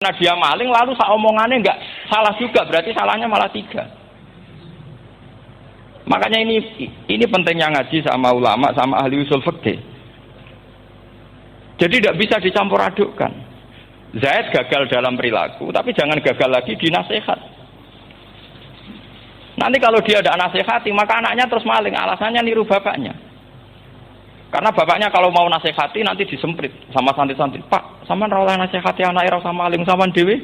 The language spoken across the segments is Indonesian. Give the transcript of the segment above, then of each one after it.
Karena dia maling lalu sak omongannya enggak salah juga, berarti salahnya malah 3. Makanya ini pentingnya ngaji sama ulama sama ahli usul fikih. Jadi tidak bisa dicampur adukkan. Zaid gagal dalam perilaku, tapi jangan gagal lagi di nasihat. Nanti kalau dia ada nasihati, maka anaknya terus maling, alasannya niru bapaknya. Karena bapaknya kalau mau nasihati nanti disemprit sama santri-santri. Pak, sama ora nasihati anak ora sama maling sama dewe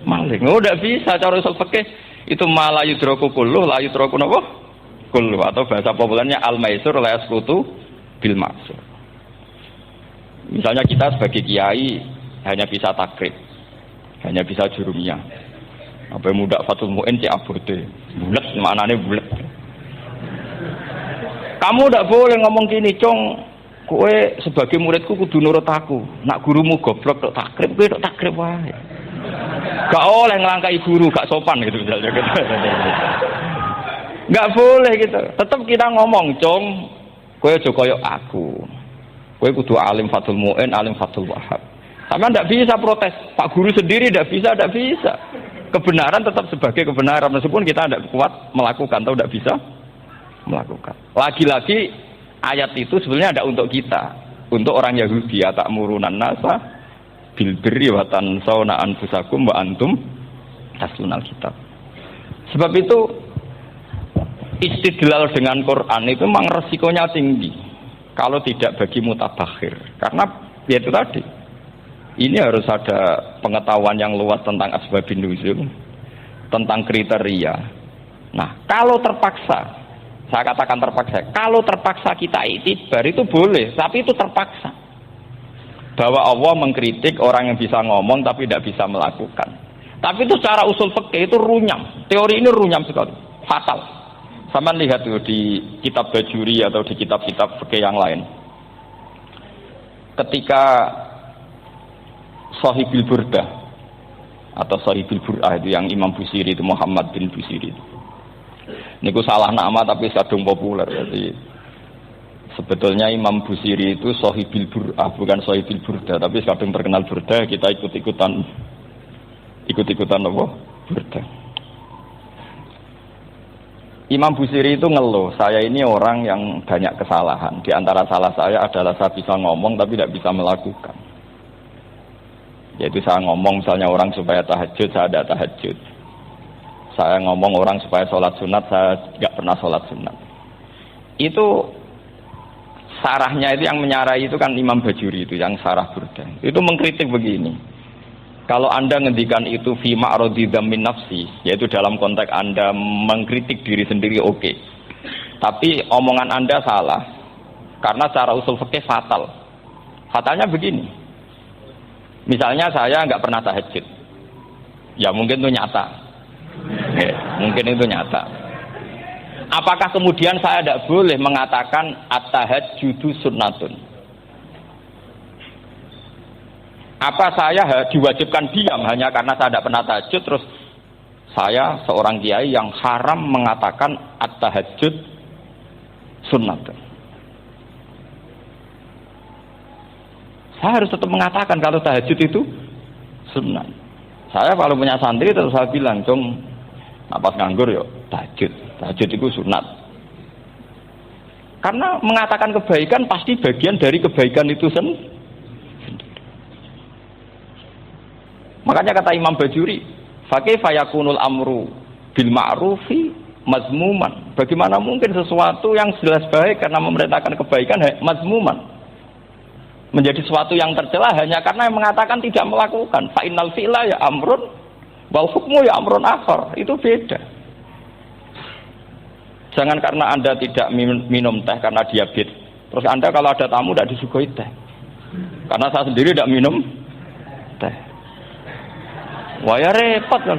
maling. Oh, tidak bisa cara usul fikih itu malah yudroku kulluh la yudroku napa? Kulluh, atau bahasa populernya al-maisur la yasqutu bil maksur. Misalnya kita sebagai kiai hanya bisa takrib, hanya bisa jurumiyah. Apa muda Fatul Mu'in cek aburde. Bulet maknane bulet. Kamu tidak boleh ngomong gini, Cong. Kowe sebagai muridku kudu nurut aku. Nak gurumu goblok tok takrib, kowe tok takrib wae. Gak oleh ngelangkai guru, gak sopan gitu misalnya. Gak boleh gitu. Tetap kita ngomong, Cong. Kowe aja koyo aku. Kowe kudu alim Fatul Mu'in, alim Fatul Wahab. Sama tidak bisa protes. Pak guru sendiri tidak bisa. Kebenaran tetap sebagai kebenaran meskipun kita tidak kuat melakukan atau tidak bisa melakukan. Lagi-lagi ayat itu sebenarnya ada untuk kita, untuk orang Yahudi, ta'murunan nasa bil birri wa tansawna anfusakum wa antum taslunal kitab. Sebab itu istidlal dengan Quran itu memang resikonya tinggi kalau tidak bagi mutabakhir. Karena ya itu tadi. Ini harus ada pengetahuan yang luas tentang asbabun nuzul, tentang kriteria. Nah, kalau terpaksa, saya katakan terpaksa, kalau terpaksa kita iktibar itu boleh, tapi itu terpaksa. Bahwa Allah mengkritik orang yang bisa ngomong tapi tidak bisa melakukan. Tapi itu secara usul fikih itu runyam. Teori ini runyam sekali, fatal. Sama lihat tuh di kitab Bajuri atau di kitab-kitab fikih yang lain. Ketika Shahibil Burdah atau Shahibil Bur'ah itu yang Imam Busiri itu Muhammad bin Busiri itu. Ini salah nama tapi kadung populer. Jadi sebetulnya Imam Busiri itu Shahibil Bur'ah bukan Shahibil Burdah, tapi kadung terkenal Burdah, kita ikut-ikutan apa? Burdah. Imam Busiri itu ngeluh, saya ini orang yang banyak kesalahan. Di antara salah saya adalah saya bisa ngomong tapi tidak bisa melakukan. Yaitu saya ngomong misalnya orang supaya tahajud, saya tidak tahajud. Saya ngomong orang supaya sholat sunat, saya tidak pernah sholat sunat. Itu sarahnya itu yang menyarai itu kan Imam Bajuri itu yang sarah Burdah. Itu mengkritik begini. Kalau Anda ngendikan itu fi ma'radi dzammin nafsi, yaitu dalam konteks Anda mengkritik diri sendiri oke. Tapi omongan Anda salah. Karena secara usul fikih fatal. Fatalnya begini. Misalnya saya nggak pernah tahajud, ya mungkin itu nyata, mungkin itu nyata. Apakah kemudian saya tidak boleh mengatakan at-tahajjudu sunnatun? Apa saya diwajibkan diam hanya karena saya tidak pernah tahajud, terus saya seorang kiai yang haram mengatakan at-tahajjud sunnatun? Saya harus tetap mengatakan kalau tahajud itu sunnah. Saya kalau punya santri terus saya bilang, Cong, pas nganggur yuk tahajud. Tahajud itu sunat. Karena mengatakan kebaikan pasti bagian dari kebaikan itu sendiri. Makanya kata Imam Bajuri, fakaifa yakunul amru bil ma'rufi mazmuman. Bagaimana mungkin sesuatu yang jelas baik karena memerintahkan kebaikan mazmuman menjadi sesuatu yang tercela hanya karena yang mengatakan tidak melakukan. Fa innal fi'la ya amrun wal hukmu ya amrun akhar. Itu beda. Jangan karena Anda tidak minum teh karena diabetes, terus Anda kalau ada tamu tidak disuguhi teh. Karena saya sendiri tidak minum teh. Wah ya repot kan.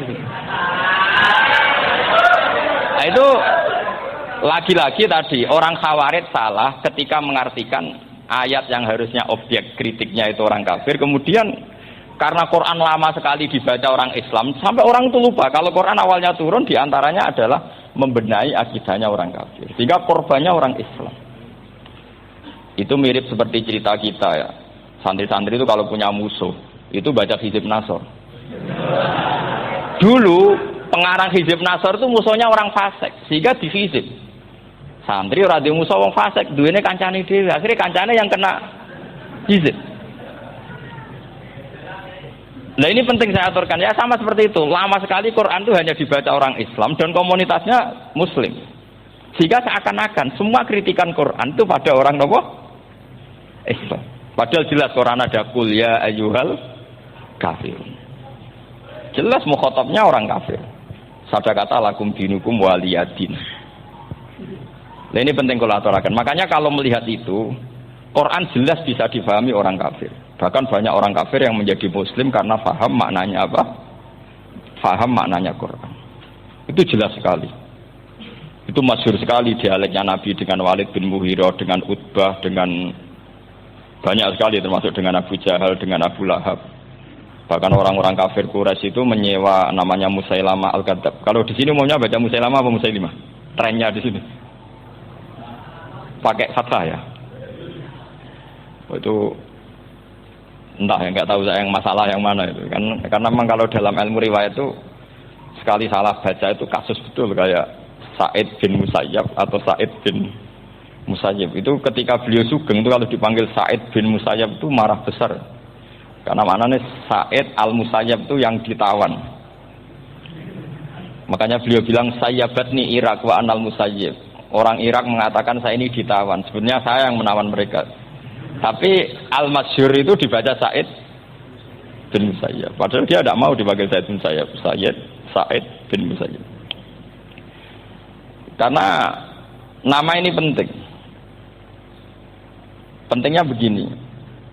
Nah itu lagi-lagi tadi orang Khawarij salah ketika mengartikan ayat yang harusnya objek kritiknya itu orang kafir, kemudian karena Quran lama sekali dibaca orang Islam sampai orang itu lupa kalau Quran awalnya turun diantaranya adalah membenahi akidahnya orang kafir, sehingga korbannya orang Islam. Itu mirip seperti cerita kita ya, santri-santri itu kalau punya musuh itu baca hizib nasor. Dulu pengarang Hizib Nasr itu musuhnya orang fasik, sehingga dihizib. Santri ora di musuh wong fasik, duwene kancane dhewe. Akhire kancane yang kena hizib. Nah ini penting saya aturkan ya, sama seperti itu. Lama sekali Quran itu hanya dibaca orang Islam dan komunitasnya Muslim. Sehingga seakan-akan semua kritikan Quran itu pada orang nopo Islam. Padahal jelas Quran ada kul ya ayyuhal kafir. Jelas mukhatabnya orang kafir. Sabda kata lakum dinukum waliyadin. Nah ini penting kalau aturakan. Makanya kalau melihat itu, Quran jelas bisa difahami orang kafir. Bahkan banyak orang kafir yang menjadi Muslim karena faham maknanya apa? Faham maknanya Quran. Itu jelas sekali. Itu masyhur sekali dialeknya Nabi dengan Walid bin Mughirah, dengan Utbah, dengan banyak sekali termasuk dengan Abu Jahal, dengan Abu Lahab. Bahkan orang-orang kafir Quraisy itu menyewa namanya Musailamah Al-Kadzab. Kalau di sini umumnya baca Musailamah apa Musailimah? Trennya di sini. Pakai fathah ya. Itu entah ya, nggak tahu saya yang masalah yang mana itu kan, karena memang kalau dalam ilmu riwayat itu sekali salah baca itu kasus betul, kayak Sa'id bin Musayyab atau Sa'id bin Musayyib itu ketika beliau sugeng itu kalau dipanggil Sa'id bin Musayyab itu marah besar karena maknanya Sa'id al-Musayyab itu yang ditawan, makanya beliau bilang sayyabatni Irak wa anal Musayyib. Orang Irak mengatakan saya ini ditawan, sebenarnya saya yang menawan mereka. Tapi al-masyhur itu dibaca Sa'id bin Musayyab. Padahal dia tidak mau dipanggil Sa'id bin Musayyab. Sa'id bin Musayyab. Karena nama ini penting. Pentingnya begini.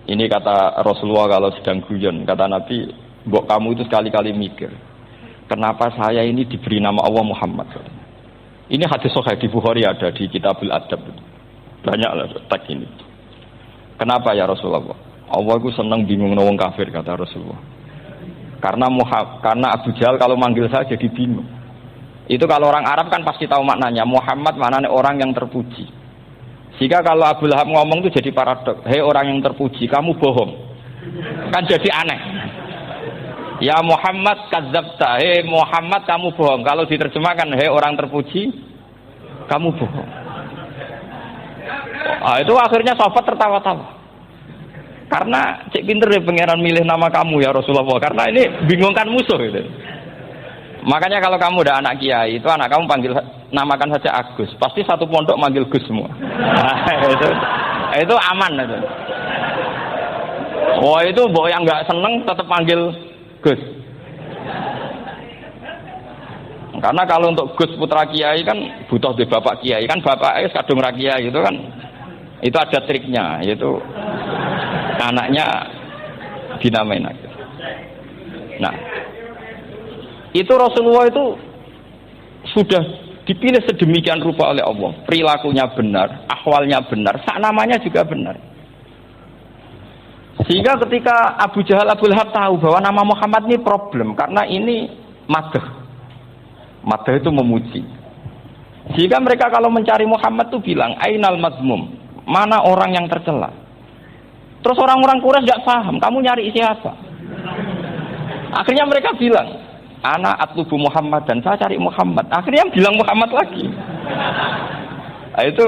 Ini kata Rasulullah kalau sedang guyon. Kata Nabi, mbok kamu itu sekali-kali mikir. Kenapa saya ini diberi nama Allah Muhammad? Ini hadis sahih di Bukhari ada di Kitabul Adab. Banyaklah teks ini. Kenapa ya Rasulullah? Allah itu senang bingung wong kafir kata Rasulullah. Karena Abu Jahal kalau manggil saya jadi bingung. Itu kalau orang Arab kan pasti tahu maknanya. Muhammad maknanya orang yang terpuji. Sehingga kalau Abu Lahab ngomong itu jadi paradok. Hei orang yang terpuji, kamu bohong. Kan jadi aneh. Ya Muhammad kadzabta. Hei Muhammad kamu bohong. Kalau diterjemahkan hei orang terpuji, kamu bohong. Itu akhirnya sahabat tertawa-tawa. Karena cek pinter ya pangeran milih nama kamu ya Rasulullah. Karena ini bingungkan musuh gitu. Makanya kalau kamu udah anak kiai, itu anak kamu panggil namakan saja Agus. Pasti satu pondok manggil Gus semua. Itu aman itu. Oh itu mbok yang nggak seneng tetap panggil Gus. Karena kalau untuk Gus putra kiai kan butuh di bapak kiai, kan bapak kadung ra kiai gitu kan. Itu ada triknya, yaitu anaknya dinamain Agus. Nah, itu Rasulullah itu sudah dipilih sedemikian rupa oleh Allah. Perilakunya benar, ahwalnya benar, sak namanya juga benar. Sehingga ketika Abu Jahal, Abu Lahab tahu bahwa nama Muhammad ini problem karena ini madah. Madah itu memuji. Sehingga mereka kalau mencari Muhammad itu bilang, Ainal mazmum, mana orang yang tercela. Terus orang-orang Quraisy nggak paham, kamu nyari siapa? Akhirnya mereka bilang, Ana atlubu Muhammad, dan saya cari Muhammad. Akhirnya bilang Muhammad lagi. Nah, itu.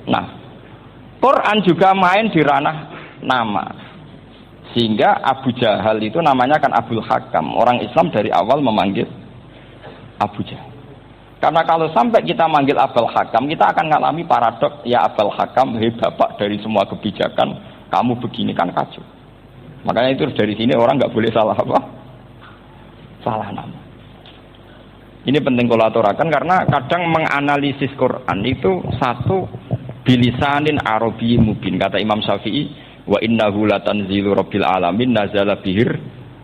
Nah, Quran juga main di ranah nama. Sehingga Abu Jahal itu namanya kan Abul Hakam. Orang Islam dari awal memanggil Abu Jahal. Karena kalau sampai kita manggil Abul Hakam, kita akan mengalami paradok. Ya Abul Hakam, hei bapak dari semua kebijakan, kamu begini kan kacau. Makanya itu dari sini orang nggak boleh salah apa? Salah nama. Ini penting kalau aturakan karena kadang menganalisis Quran itu satu bilisanin Arabi mubin. Kata Imam Syafi'i, wa innahu latanzilu rabbil alamin nazala bihir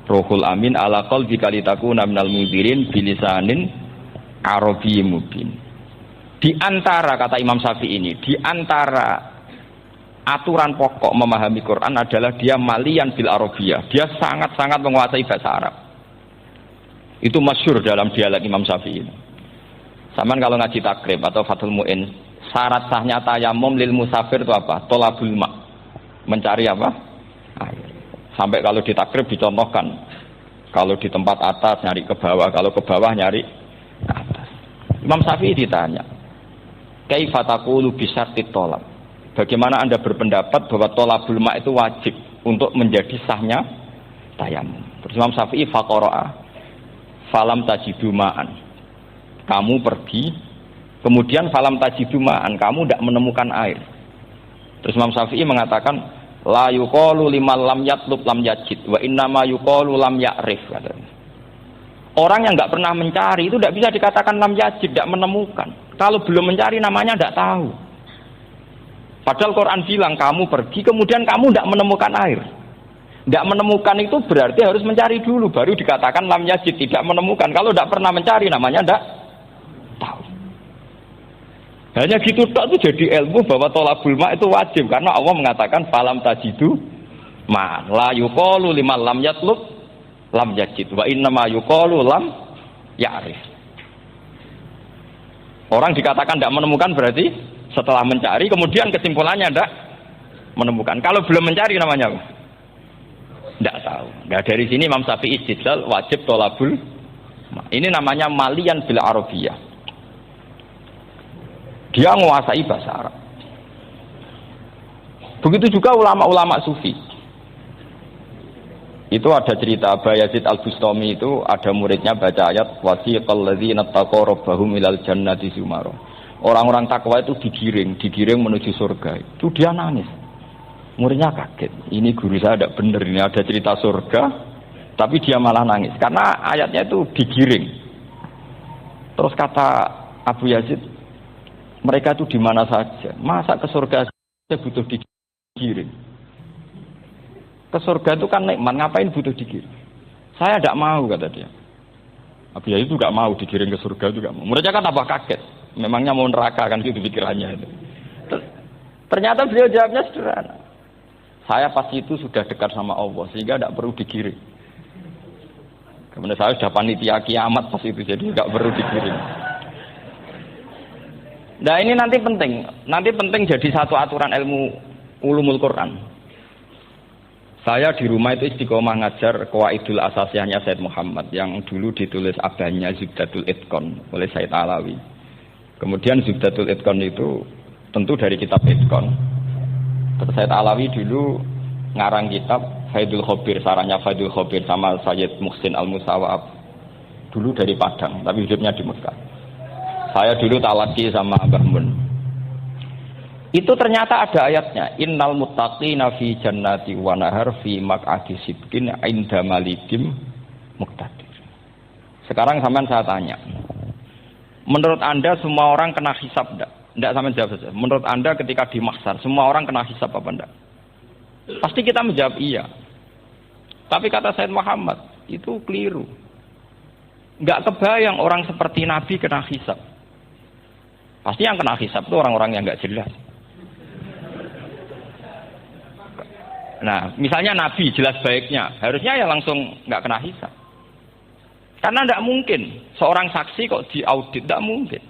rohul amin ala qalbika litakuna minal munzirin bilisanin Arabi mubin. Di antara kata Imam Syafi'i ini, di antara aturan pokok memahami Quran adalah dia malian bil Arabiyah. Dia sangat-sangat menguasai bahasa Arab. Itu masyhur dalam dialek Imam Syafi'i. Saman kalau ngaji takrib atau Fathul Mu'in, syarat sahnya tayamum lil musafir itu apa? Tolabul ma. Mencari apa? Air. Sampai kalau di takrib dicontohkan, kalau di tempat atas nyari ke bawah, kalau ke bawah nyari ke atas. Imam Syafi'i ditanya, kaifa taqulu bi syartit tolab? Bagaimana Anda berpendapat bahwa tolabul ma itu wajib untuk menjadi sahnya tayamum? Terus Imam Syafi'i faqara'a falam tajidu ma'an. Kamu pergi, kemudian falam tajidu ma'an, kamu tidak menemukan air. Terus Imam Syafi'i mengatakan la yuqalu liman lam yatlub lam yajid wa innama yuqalu lam ya'rif. Orang yang enggak pernah mencari itu tidak bisa dikatakan lam yajid, tidak menemukan. Kalau belum mencari namanya tidak tahu. Padahal Quran bilang kamu pergi kemudian kamu tidak menemukan air. Tidak menemukan itu berarti harus mencari dulu baru dikatakan lam yajid, tidak menemukan. Kalau tidak pernah mencari namanya tidak tahu. Hanya gitu tok itu jadi ilmu bahwa tolabul ma itu wajib karena Allah mengatakan falam tajidu ma la yuqalu liman lam yatlub lam yajid wa innama yuqalu lam ya'rif. Orang dikatakan tidak menemukan berarti setelah mencari kemudian kesimpulannya tidak menemukan. Kalau belum mencari namanya tidak tahu. Nah, dari sini Imam Syafi'i istidlal wajib tolabul ma. Ini namanya malian bil arabiyah. Dia menguasai bahasa Arab. Begitu juga ulama-ulama sufi. Itu ada cerita Bayazid Al-Bustami itu ada muridnya baca ayat wasiqal ladzina taqaw rabbahum ilal jannati zumara. Orang-orang takwa itu digiring menuju surga. Itu dia nangis. Muridnya kaget. Ini guru saya tidak benar, ini ada cerita surga, tapi dia malah nangis karena ayatnya itu digiring. Terus kata Abu Yazid, mereka itu di mana saja. Masa ke surga saja butuh digiring? Ke surga itu kan nikmat, ngapain butuh digiring? Saya tidak mau, kata dia. Abu Yazid itu tidak mau digiring ke surga juga. Mereka kan tambah kaget. Memangnya mau neraka kan gitu pikirannya itu. Ternyata beliau jawabnya sederhana. Saya pasti itu sudah dekat sama Allah sehingga tidak perlu digiring. Kemudian saya sudah panitia kiamat pas itu jadi tidak perlu digiring. Nah ini nanti penting jadi satu aturan ilmu ulumul Quran. Saya di rumah itu istiqomah ngajar Qawaidul Asasiyahnya Said Muhammad yang dulu ditulis abahnya Zubdatul Itqan oleh Said Alawi. Kemudian Zubdatul Itqan itu tentu dari kitab Itqan. Terus Said Alawi dulu ngarang kitab Faidul Khobir, sarannya Faidul Khobir sama Sayyid Muhsin Al-Musawab. Dulu dari Padang, tapi hidupnya di Mekah. Saya dulu talaki sama Mbah Mun. Itu ternyata ada ayatnya. Innal muttaqina fi jannati wa nahar fi maq'adi sidqin 'inda malikim muqtadir. Sekarang sampean saya tanya. Menurut Anda semua orang kena hisab enggak? Enggak, sampean jawab saja. Menurut Anda ketika di mahsyar semua orang kena hisab apa enggak? Pasti kita menjawab iya. Tapi kata Said Muhammad, itu keliru. Enggak kebayang orang seperti Nabi kena hisab. Pasti yang kena hisab itu orang-orang yang enggak jelas. Nah, misalnya Nabi jelas baiknya, harusnya ya langsung enggak kena hisab. Karena enggak mungkin seorang saksi kok diaudit, enggak mungkin.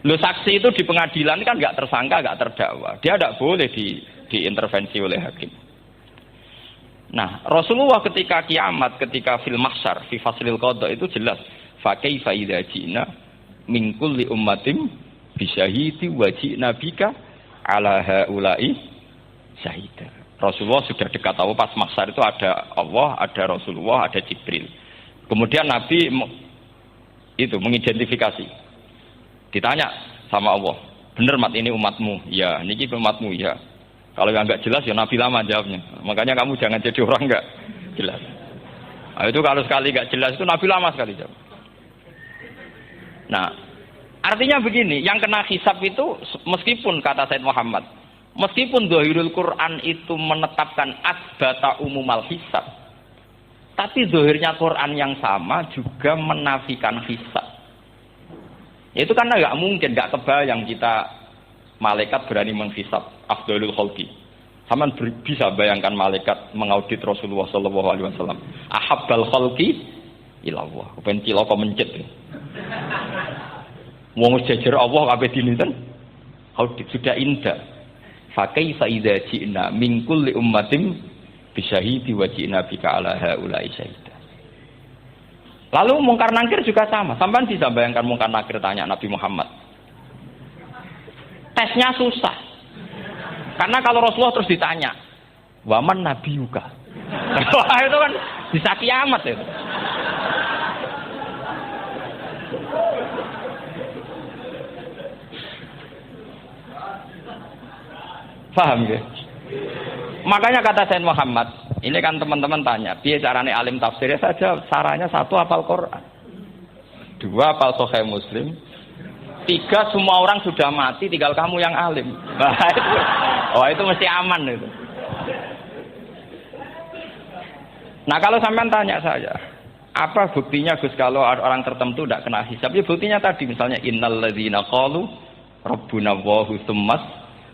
Lo saksi itu di pengadilan kan enggak tersangka, enggak terdakwa. Dia enggak boleh diintervensi oleh hakim. Nah, Rasulullah ketika kiamat, ketika fil mahsyar, fi faslil qada itu jelas fa kaifa idza ji'na min kulli ummatin bi syahidi wa ji'na bika ala haula'i syahida. Rasulullah sudah dekat tahu pas mahsyar itu ada Allah, ada Rasulullah, ada Jibril. Kemudian Nabi itu mengidentifikasi. Ditanya sama Allah, benar mat ini umatmu? Ya, niki umatmu ya. Kalau yang enggak jelas ya Nabi lama jawabnya. Makanya kamu jangan jadi orang enggak jelas. Nah, itu kalau sekali enggak jelas itu Nabi lama sekali jawab. Nah, artinya begini, yang kena hisab itu meskipun kata Said Muhammad, meskipun Zahirul Quran itu menetapkan asbata umumal hisab, tapi zahirnya Quran yang sama juga menafikan hisab. Itu karena enggak mungkin, enggak kebayang kita malaikat berani menghisab afdhalul khalqi. Saman bisa bayangkan malaikat mengaudit Rasulullah sallallahu alaihi wasallam. Ahabbal khalqi ila Allah. Ben cilaka mencet. Wong jejer Allah kabeh dinten audit sudah indah. Fa kaifa idza ji'na min kulli ummatin bisyahidi wa ji'na bika ala haula'i syahida. Lalu mungkar nakir juga sama. Sampean bisa bayangkan mungkar nakir tanya Nabi Muhammad. Tesnya susah. Karena kalau Rasulullah terus ditanya, "Waman nabiyuka?" Wah, itu kan bisa kiamat itu. Paham ya? Makanya kata Sayyid Muhammad, ini kan teman-teman tanya, piye carane alim tafsirnya saja, caranya satu hafal Quran, dua hafal Sahih Muslim, tiga semua orang sudah mati, tinggal kamu yang alim. Nah, itu mesti aman itu. Nah kalau sampean tanya saya, apa buktinya Gus kalau orang tertentu tidak kena hisab? Ya buktinya tadi misalnya innal ladzina qalu rabbuna Allahu tsummas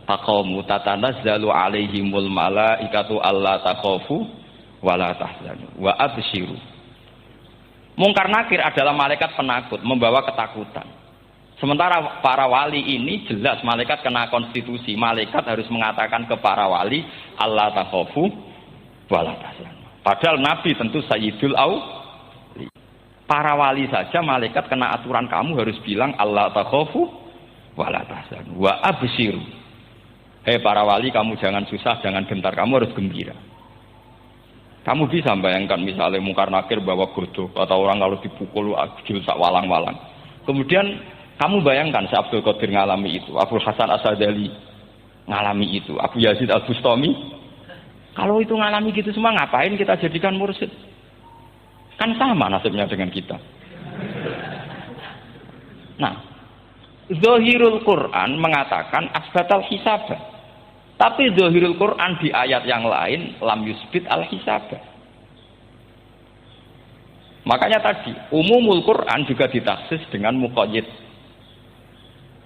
taqamu tatanazzalu alaihimul malaikatu alla takhafu wala tahzanu wa absyiru. Mungkar nakir adalah malaikat penakut membawa ketakutan. Sementara para wali ini jelas malaikat kena konstitusi. Malaikat harus mengatakan ke para wali alla takhafu wala tahzanu. Padahal Nabi tentu Sayyidul Awli. Para wali saja malaikat kena aturan kamu harus bilang alla takhafu wala tahzanu wa absyiru. Hei para wali, kamu jangan susah, jangan gentar, kamu harus gembira. Kamu bisa bayangkan misalnya mungkar nakir bawa godok atau orang kalau dipukul agil sak walang-walang. Kemudian kamu bayangkan si Abdul Qadir ngalami itu, Abu Hasan Asadali ngalami itu, Abu Yazid Al-Bustami. Kalau itu ngalami gitu semua, ngapain kita jadikan mursyid? Kan sama nasibnya dengan kita. Nah, Zahirul Quran mengatakan asbatal hisabah. Tapi Zahirul Quran di ayat yang lain lam yusbit al hisabah. Makanya tadi umumul Quran juga ditaksis dengan muqayyid.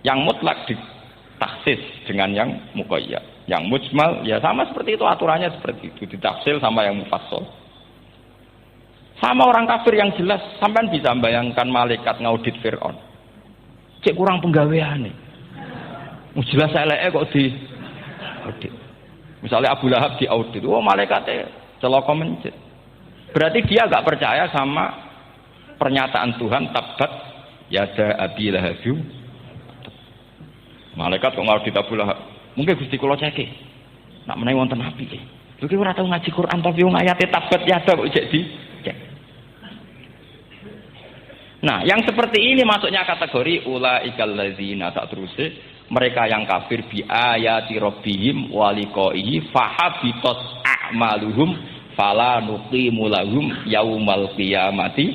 Yang mutlak ditaksis dengan yang muqayyad. Yang mujmal ya sama seperti itu, aturannya seperti itu, ditafsir sama yang mufassal. Sama orang kafir yang jelas, sampean bisa bayangkan malaikat ngaudit Fir'aun. Cek kurang penggawean nih. Jelas eleke kok di audit. Misalnya Abu Lahab di audit, oh malaikatnya celaka mencet. Berarti dia agak percaya sama pernyataan Tuhan tabat yada abi lahabu. Malaikat kok ngaudit Abu Lahab. Mungkin Gusti kula ceke. Nak menawi wonten api iki. Lho ki ora tau ngaji Quran tapi wong ayate tabat yada kok cek di cek. Nah, yang seperti ini masuknya kategori ulaikal ladzina tak terusé mereka yang kafir bi ayati rabbihim wa liqaihi fahabitat a'maluhum fala nuqimu lahum yaumal qiyamati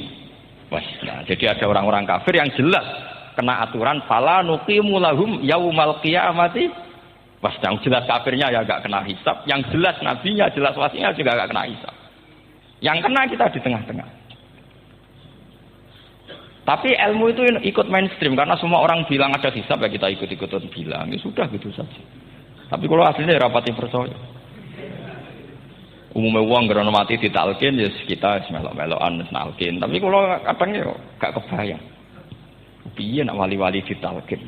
wasna. Jadi ada orang-orang kafir yang jelas kena aturan fala nuqimu lahum yaumal qiyamati wasna. Yang jelas kafirnya ya enggak kena hisab, yang jelas nabinya, jelas wasinya juga enggak kena hisab. Yang kena kita di tengah-tengah. Tapi ilmu itu ikut mainstream karena semua orang bilang ada hisab ya kita ikut-ikutan bilang. Ya sudah gitu saja. Tapi kalau aslinya rapati percaya. Umumnya uang gerono mati ditalkin ya kita melok-melokan nalkin. Tapi kalau kadang ya gak kebayang. Piye nak wali-wali ditalkin.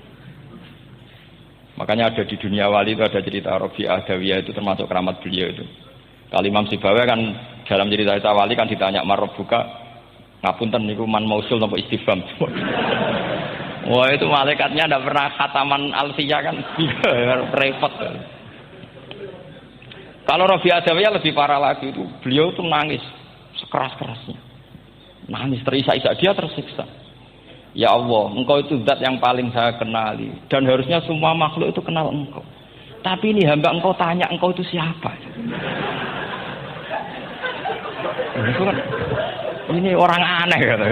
Makanya ada di dunia wali itu ada cerita Rabi'ah Dawiyah itu termasuk keramat beliau itu. Kalau Imam Sibawi kan dalam cerita wali kan ditanya marbuka ngapunten niku man mausul napa istifham. Wah itu malaikatnya ndak pernah khataman alfiyah kan repot. Kalau Rabi'ah Adawiyah lebih parah lagi itu, beliau tuh nangis sekeras-kerasnya. Nangis terisak-isak, dia tersiksa. Ya Allah, engkau itu zat yang paling saya kenali dan harusnya semua makhluk itu kenal engkau. Tapi ini hamba engkau tanya engkau itu siapa? Itu kan ini orang aneh kata.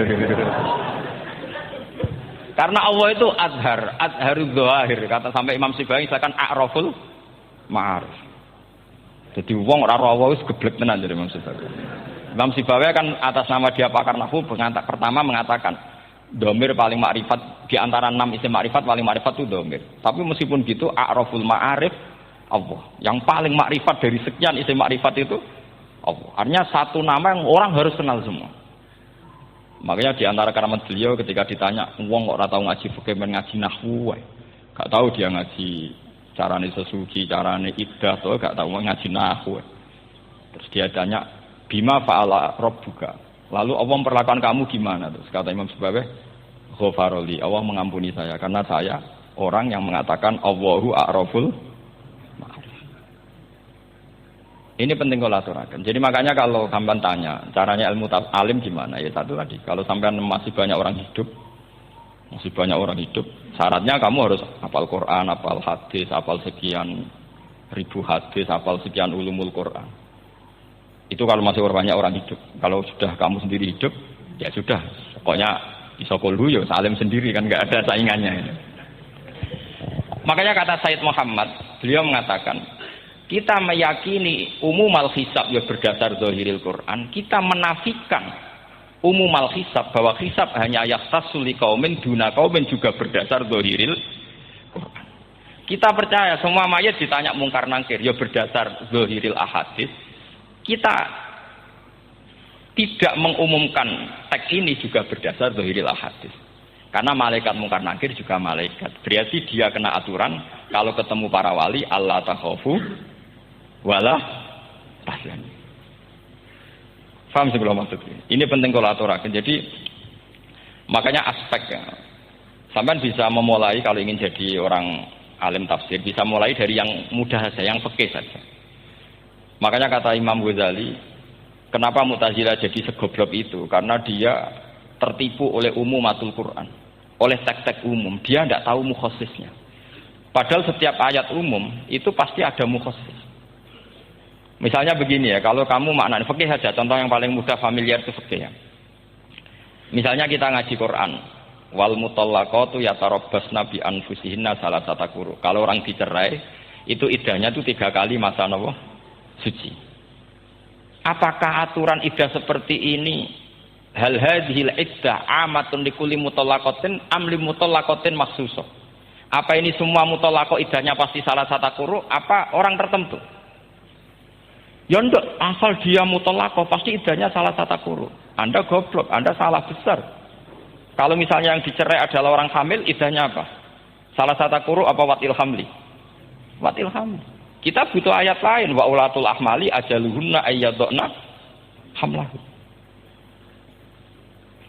Karena Allah itu adharul dzahir kata sampai Imam Sibawi misalkan a'raful ma'arif. Jadi wong ora ora wis geblek tenan dari Imam Sibawi. Imam Sibawi kan atas nama dia pakar nahwu pertama mengatakan domir paling makrifat di antara 6 isim makrifat paling makrifat itu domir. Tapi meskipun gitu a'raful ma'arif Allah. Yang paling makrifat dari sekian isim makrifat itu Allah. Artinya satu nama yang orang harus kenal semua. Makanya di antara keramat beliau ketika ditanya, wong kok ora tau ngaji fikih men ngaji nahwu wae. Gak tahu dia ngaji carane sesuci, carane ibadah, tuh gak tahu ngaji nahwu. Terus dia tanya, bima fa'ala rabbuka. Lalu Allah memperlakukan kamu gimana? Terus kata Imam Subabeh, ghafaroli, Allah mengampuni saya karena saya orang yang mengatakan Allahu a'raful. Ini penting kalau aturakan. Jadi makanya kalau sampean tanya, caranya ilmu alim gimana? Ya satu tadi, kalau sampean masih banyak orang hidup, syaratnya kamu harus hafal Quran, hafal hadis, hafal sekian ribu hadis, hafal sekian ulumul Quran. Itu kalau masih banyak orang hidup. Kalau sudah kamu sendiri hidup, ya sudah. Pokoknya isokol ya salim sendiri kan, nggak ada saingannya. Makanya kata Sayyid Muhammad, beliau mengatakan, kita meyakini umumal hisab ya berdasar zahiril Quran, kita menafikan umumal hisab bahwa hisab hanya yahtassul liqaumin duna qaumin juga berdasar zahiril Quran. Kita percaya semua mayat ditanya mungkar nangkir ya berdasar zahiril ahadits. Kita tidak mengumumkan teks ini juga berdasar zahiril ahadits. Karena malaikat mungkar nangkir juga malaikat. Berarti dia kena aturan kalau ketemu para wali Allah takhafu wala tahzan. Paham sebelum maksud ini? Ini penting kalau aturakan. Jadi makanya aspeknya sampean bisa memulai kalau ingin jadi orang alim tafsir bisa mulai dari yang mudah saja, yang fikih saja. Makanya kata Imam Ghazali, kenapa Mu'tazilah jadi segoblok itu? Karena dia tertipu oleh umumatul Quran, oleh teks-teks umum. Dia tidak tahu mukhassisnya. Padahal setiap ayat umum itu pasti ada mukhassis. Misalnya begini ya, kalau kamu maknanya fikih saja, contoh yang paling mudah familiar itu fikih ya. Misalnya kita ngaji Quran, wal mutallaqatu yatarabbasna bi anfusihinna salasata quru. Kalau orang dicerai, itu iddahnya itu 3 kali masa nawa suci. Apakah aturan iddah seperti ini hal hadhil iddah amatun likulli mutallaqatin am li mutallaqatin makhsusah? Apa ini semua mutallaqah iddahnya pasti salasata quru apa orang tertentu? Ya ndak, asal dia mutallaqah pasti iddahnya salah satu quru. Anda goblok, Anda salah besar. Kalau misalnya yang dicerai adalah orang hamil, iddahnya apa? Salah satu quru apa watil hamli? Watil hamli. Kita butuh ayat lain, wa ulatul ahmali ajaluhunna ayyadna hamlahu.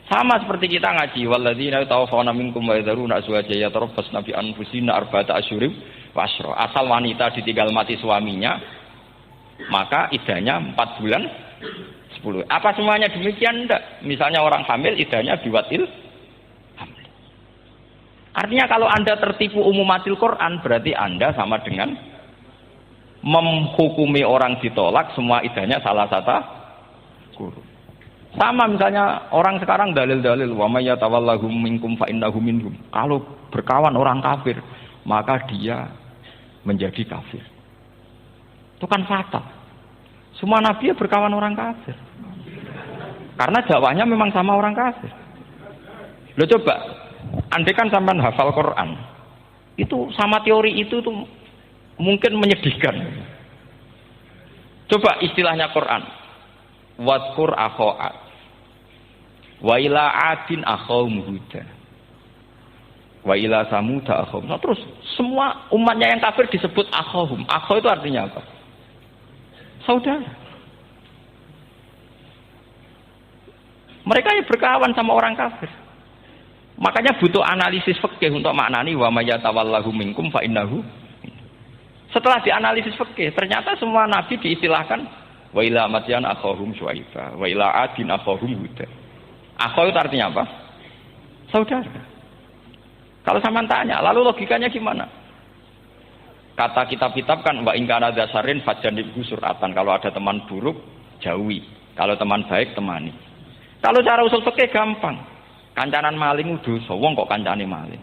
Sama seperti kita ngaji, walladzina tawaffawna minkum wa yadharuna azwajan yatarabbasna bi anfusina arba'ata asyhurin wa asyra. Asal wanita ditinggal mati suaminya, maka iddahnya 4 bulan 10. Apa semuanya demikian? Enggak. Misalnya orang hamil iddahnya biwatil hamil. Artinya kalau Anda tertipu umumatil Quran berarti Anda sama dengan menghukumi orang ditolak semua iddahnya salah satu guru. Sama misalnya orang sekarang dalil-dalil wa may yatawallahum minkum fa innahu minhum. Kalau berkawan orang kafir maka dia menjadi kafir. Itu kan fatal. Semua nabi berkawan orang kafir. Karena dakwahnya memang sama orang kafir. Lo coba, andai kan sampean hafal Quran, itu sama teori itu tuh mungkin menyedihkan. Coba istilahnya Quran. Wadkur akho'at. Wa ila adin akhawum huda. Wa ila samuda akhawum. Nah, terus semua umatnya yang kafir disebut akhawum. Akhaw itu artinya apa? Saudara. Mereka yang berkawan sama orang kafir. Makanya butuh analisis fikih untuk maknani wa may yatawallahu minkum fa innahu. Setelah dianalisis fikih, ternyata semua nabi diistilahkan wa ila madyan akhahum syuaiba, wa ila adin akhahum huda. Akhaw itu artinya apa? Saudara. Kalau sama tanya, lalu logikanya gimana? Kata kitab-kitab kan wa in kana dasarin fajanibhu suratan. Kalau ada teman buruk jauhi, kalau teman baik temani. Kalau cara usul fikih gampang. Kancanan maling dosa, wong kok kancane maling.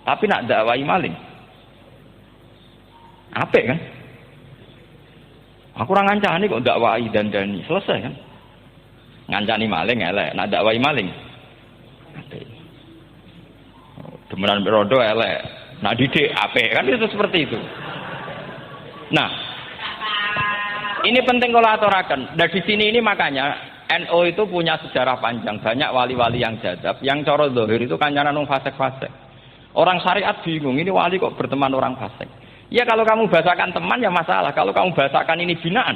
Tapi nak dakwai maling. Apik kan? Aku ora ngancani kok dakwai dandani, selesai kan? Ngancani maling elek, nak dakwai maling. Apik. Demenan rodo elek, nak didik apik kan itu seperti itu. Nah, ini penting kalau aturakan. Nah di sini ini makanya NU itu punya sejarah panjang, banyak wali-wali yang jadab, yang coro zahir itu kancanan fasik-fasik. Orang syariat bingung, ini wali kok berteman orang fasik. Ya kalau kamu bahasakan teman ya masalah. Kalau kamu bahasakan ini binaan.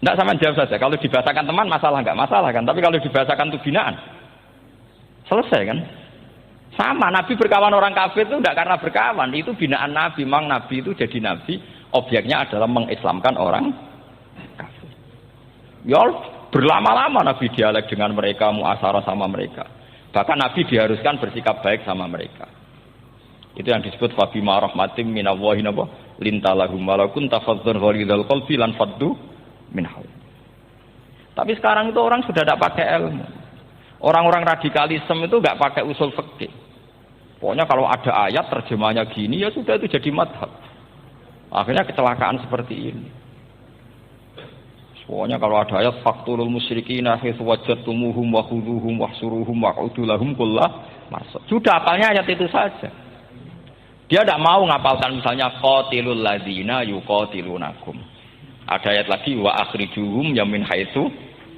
Tidak sama jawab saja. Kalau dibahasakan teman masalah nggak masalah kan. Tapi kalau dibahasakan itu binaan, selesai kan? Sama. Nabi berkawan orang kafir itu tidak karena berkawan. Itu binaan Nabi. Memang Nabi itu jadi Nabi. Objeknya adalah mengislamkan orang kafir. Ya berlama-lama Nabi dialek dengan mereka, muasyarah sama mereka. Bahkan Nabi diharuskan bersikap baik sama mereka. Itu yang disebut fabima rahmatim minallahi lintalahum walakun tafadzur ghalidhal qalbi lan faddu min haul. Tapi sekarang itu orang sudah tidak pakai ilmu. Orang-orang radikalisme itu nggak pakai usul fikih. Pokoknya kalau ada ayat terjemahnya gini ya sudah itu jadi madhab. Akhirnya kecelakaan seperti ini. Pokoknya kalau ada ayat faqtulul musyrikina haitsu wajadtumuhum wa khudhuhum wahsuruhum wa'udu lahum kullah marsad. Sudah apalnya ayat itu saja. Dia tidak mau ngapalkan misalnya qatilul ladzina yuqatilunakum. Ada ayat lagi wa akhrijuhum yamin haitsu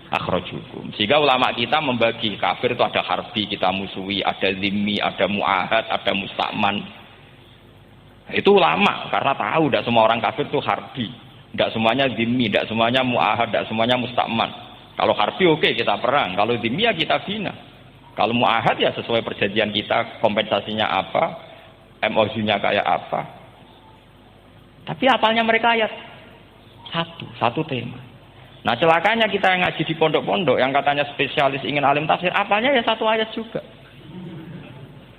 akhrajukum. Sehingga ulama kita membagi kafir itu ada harbi, kita musuhi, ada zimmi, ada muahad, ada musta'man. Itu ulama karena tahu tidak semua orang kafir itu harbi, tidak semuanya zimmi, tidak semuanya muahad, tidak semuanya musta'man. Kalau harbi oke, kita perang, kalau zimmi ya kita bina. Kalau muahad ya sesuai perjanjian kita, kompensasinya apa, MOU-nya kayak apa. Tapi apalnya mereka ayat satu tema. Nah celakanya kita yang ngaji di pondok-pondok yang katanya spesialis ingin alim tafsir, apalnya ya satu ayat juga.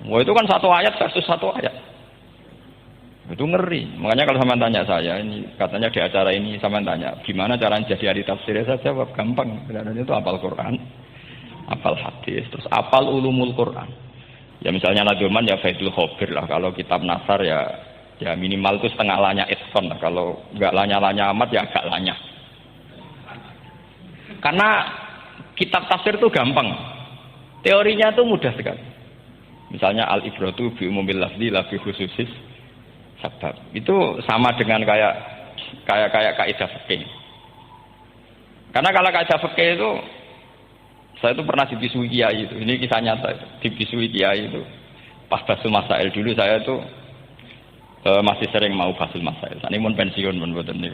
Wah itu kan satu ayat versus satu ayat. Itu ngeri. Makanya kalau sama tanya saya, ini katanya di acara ini sama tanya, gimana cara jadi ahli tafsir? Saya jawab gampang. Sebenarnya itu hafal Quran, hafal hadis, terus hafal ulumul Quran. Ya misalnya Nadoman ya Faidul Khobir lah. Kalau kitab Nasar ya minimal itu setengah lanya Itqan lah. Kalau nggak lanya-lanya amat ya agak lanya. Karena kitab tafsir itu gampang. Teorinya itu mudah sekali. Misalnya al-ibratu bi umumil lafzi la bi khususis sabab. Itu sama dengan kayak kaidah fikih. Karena kalau kaidah fikih itu saya itu pernah dibisui kiai itu. Ini kisah nyata itu. Dibisui kiai itu. Pas basul masail dulu saya itu masih sering mau basul masail. Ini pun pensiun pun buatan ini.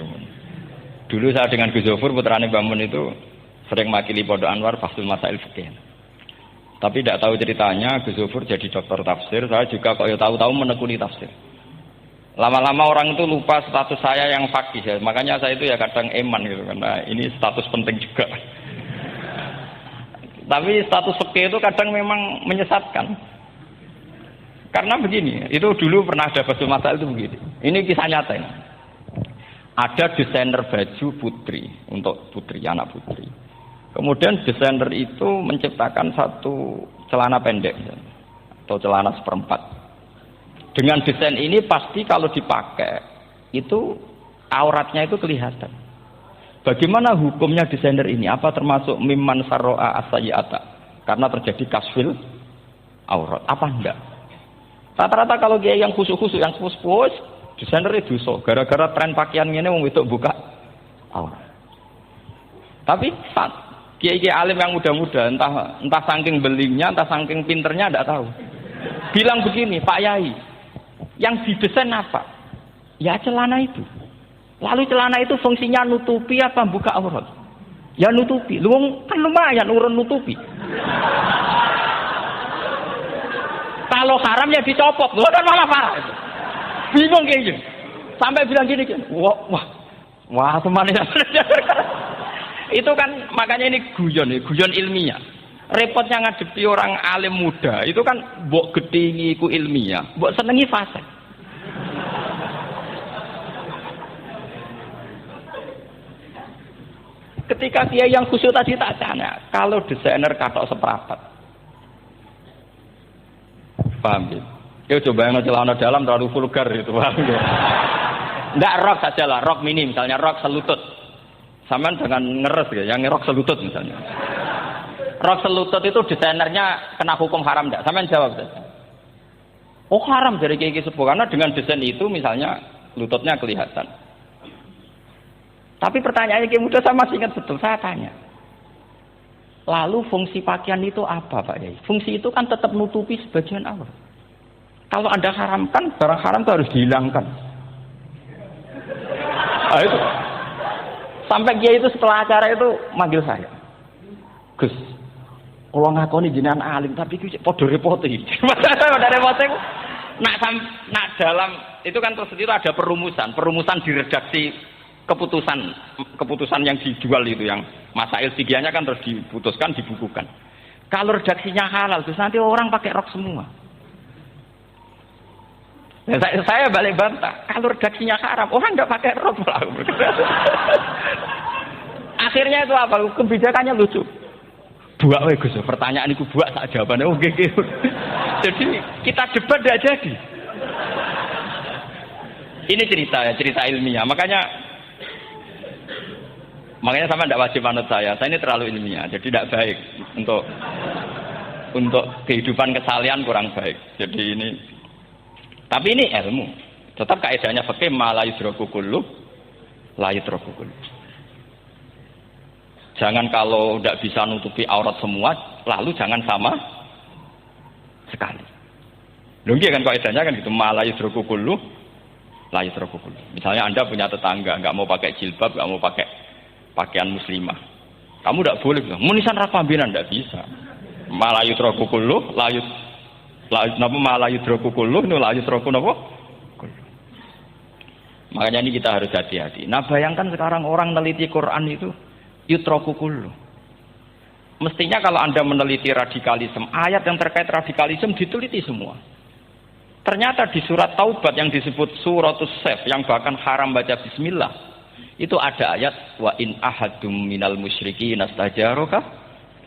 Dulu saya dengan Gus Zofur putrane Bamun itu sering makili Pondok Anwar basul masail fikih. Tapi tidak tahu ceritanya Gus Zofur jadi dokter tafsir. Saya juga kok ya tahu-tahu menekuni tafsir. Lama-lama orang itu lupa status saya yang fakih ya. Makanya saya itu ya kadang eman gitu karena ini status penting juga. Tapi status fikih itu kadang memang menyesatkan. Karena begini, itu dulu pernah ada basul masail itu begini. Ini kisah nyata ini. Ada desainer baju putri untuk putri, anak putri. Kemudian desainer itu menciptakan satu celana pendek atau celana seperempat. Dengan desain ini pasti kalau dipakai itu auratnya itu kelihatan. Bagaimana hukumnya desainer ini? Apa termasuk mimman sarro'a as-sayyi'ata? Karena terjadi kasfil aurat. Apa enggak? Rata-rata kalau dia yang khusus-khusus, yang sepus-sepus, desainer itu dosa. Gara-gara tren pakaian ini wong wedok buka aurat. Tapi kiai-kiai alim yang muda-muda, entah saking belinya, entah saking pinternya, enggak tahu. Bilang begini, Pak Yai, yang didesain apa? Ya celana itu. Lalu celana itu fungsinya nutupi apa buka aurat? Ya nutupi. Lu kan lumayan urun nutupi. Kalau haram ya dicopot. Lu kan malah parah. Bingung kayak gitu. Sampai bilang gini, wah semuanya. Itu kan makanya ini guyon ilmiah. Repotnya ngadepi orang alim muda, itu kan mbok gedhingi ku ilmiah, mbok senengi fasih. Ketika dia yang khusyuk tadi tak tanya, kalau desainer katok seperapat, paham ya? Ya coba yang celana dalam terlalu vulgar itu, paham ya? Nggak rok saja lah, rok mini misalnya, rok selutut. Sampean jangan ngeres ya, yang rok selutut misalnya. Rok selutut itu desainernya kena hukum haram enggak? Sampean jawab saja. Oh haram dari kiai sepuh karena dengan desain itu misalnya lututnya kelihatan. Tapi pertanyaannya kiai muda saya masih ingat betul, saya tanya. Lalu fungsi pakaian itu apa Pak Yai? Fungsi itu kan tetap nutupi sebagian aurat. Kalau Anda haramkan, barang haram itu harus dihilangkan. Nah, itu. Sampai kiai itu setelah acara itu manggil saya. Gus, kalau ngakoni jenengan alim tapi itu podo repote. Podo repote nak dalam itu kan terus itu ada perumusan di redaksi keputusan yang dijual itu yang masail fikihnya kan terus diputuskan dibukukan. Kalau redaksinya halal terus nanti orang pakai rok semua. Ya, saya balik bantah. Kalau redaksinya haram orang nggak pakai rok lah. Akhirnya itu apa? Kebijakannya lucu. Buak weh Gus, pertanyaan itu buak tak jawabannya oke. Jadi kita debat tidak jadi. Ini cerita ilmiah. Makanya sama tidak wajib manut saya. Saya ini terlalu ilmiah, jadi tidak baik untuk kehidupan kesalian kurang baik. Jadi ini, tapi ini ilmu. Tetap kaidahnya fikih ma la yudraku kullu la yudraku kullu. Jangan kalau tidak bisa nutupi aurat semua, lalu jangan sama sekali. Lagi kan kaidahnya kan gitu, ma la yudraku kullu la yudraku kullu. Misalnya Anda punya tetangga nggak mau pakai jilbab, nggak mau pakai pakaian muslimah, kamu tidak boleh bilang munisan rapambinan, tidak bisa. Malayu trokukulu, malayu trokukulu, nulayu trokunopo. Makanya ini kita harus hati-hati. Nah bayangkan sekarang orang meneliti Quran itu yutrokukulu. Mestinya kalau Anda meneliti radikalisme, ayat yang terkait radikalisme diteliti semua. Ternyata di surat Taubat yang disebut suratus Saf yang bahkan haram baca bismillah, itu ada ayat wa in ahadum minal musyrikin nastajaroka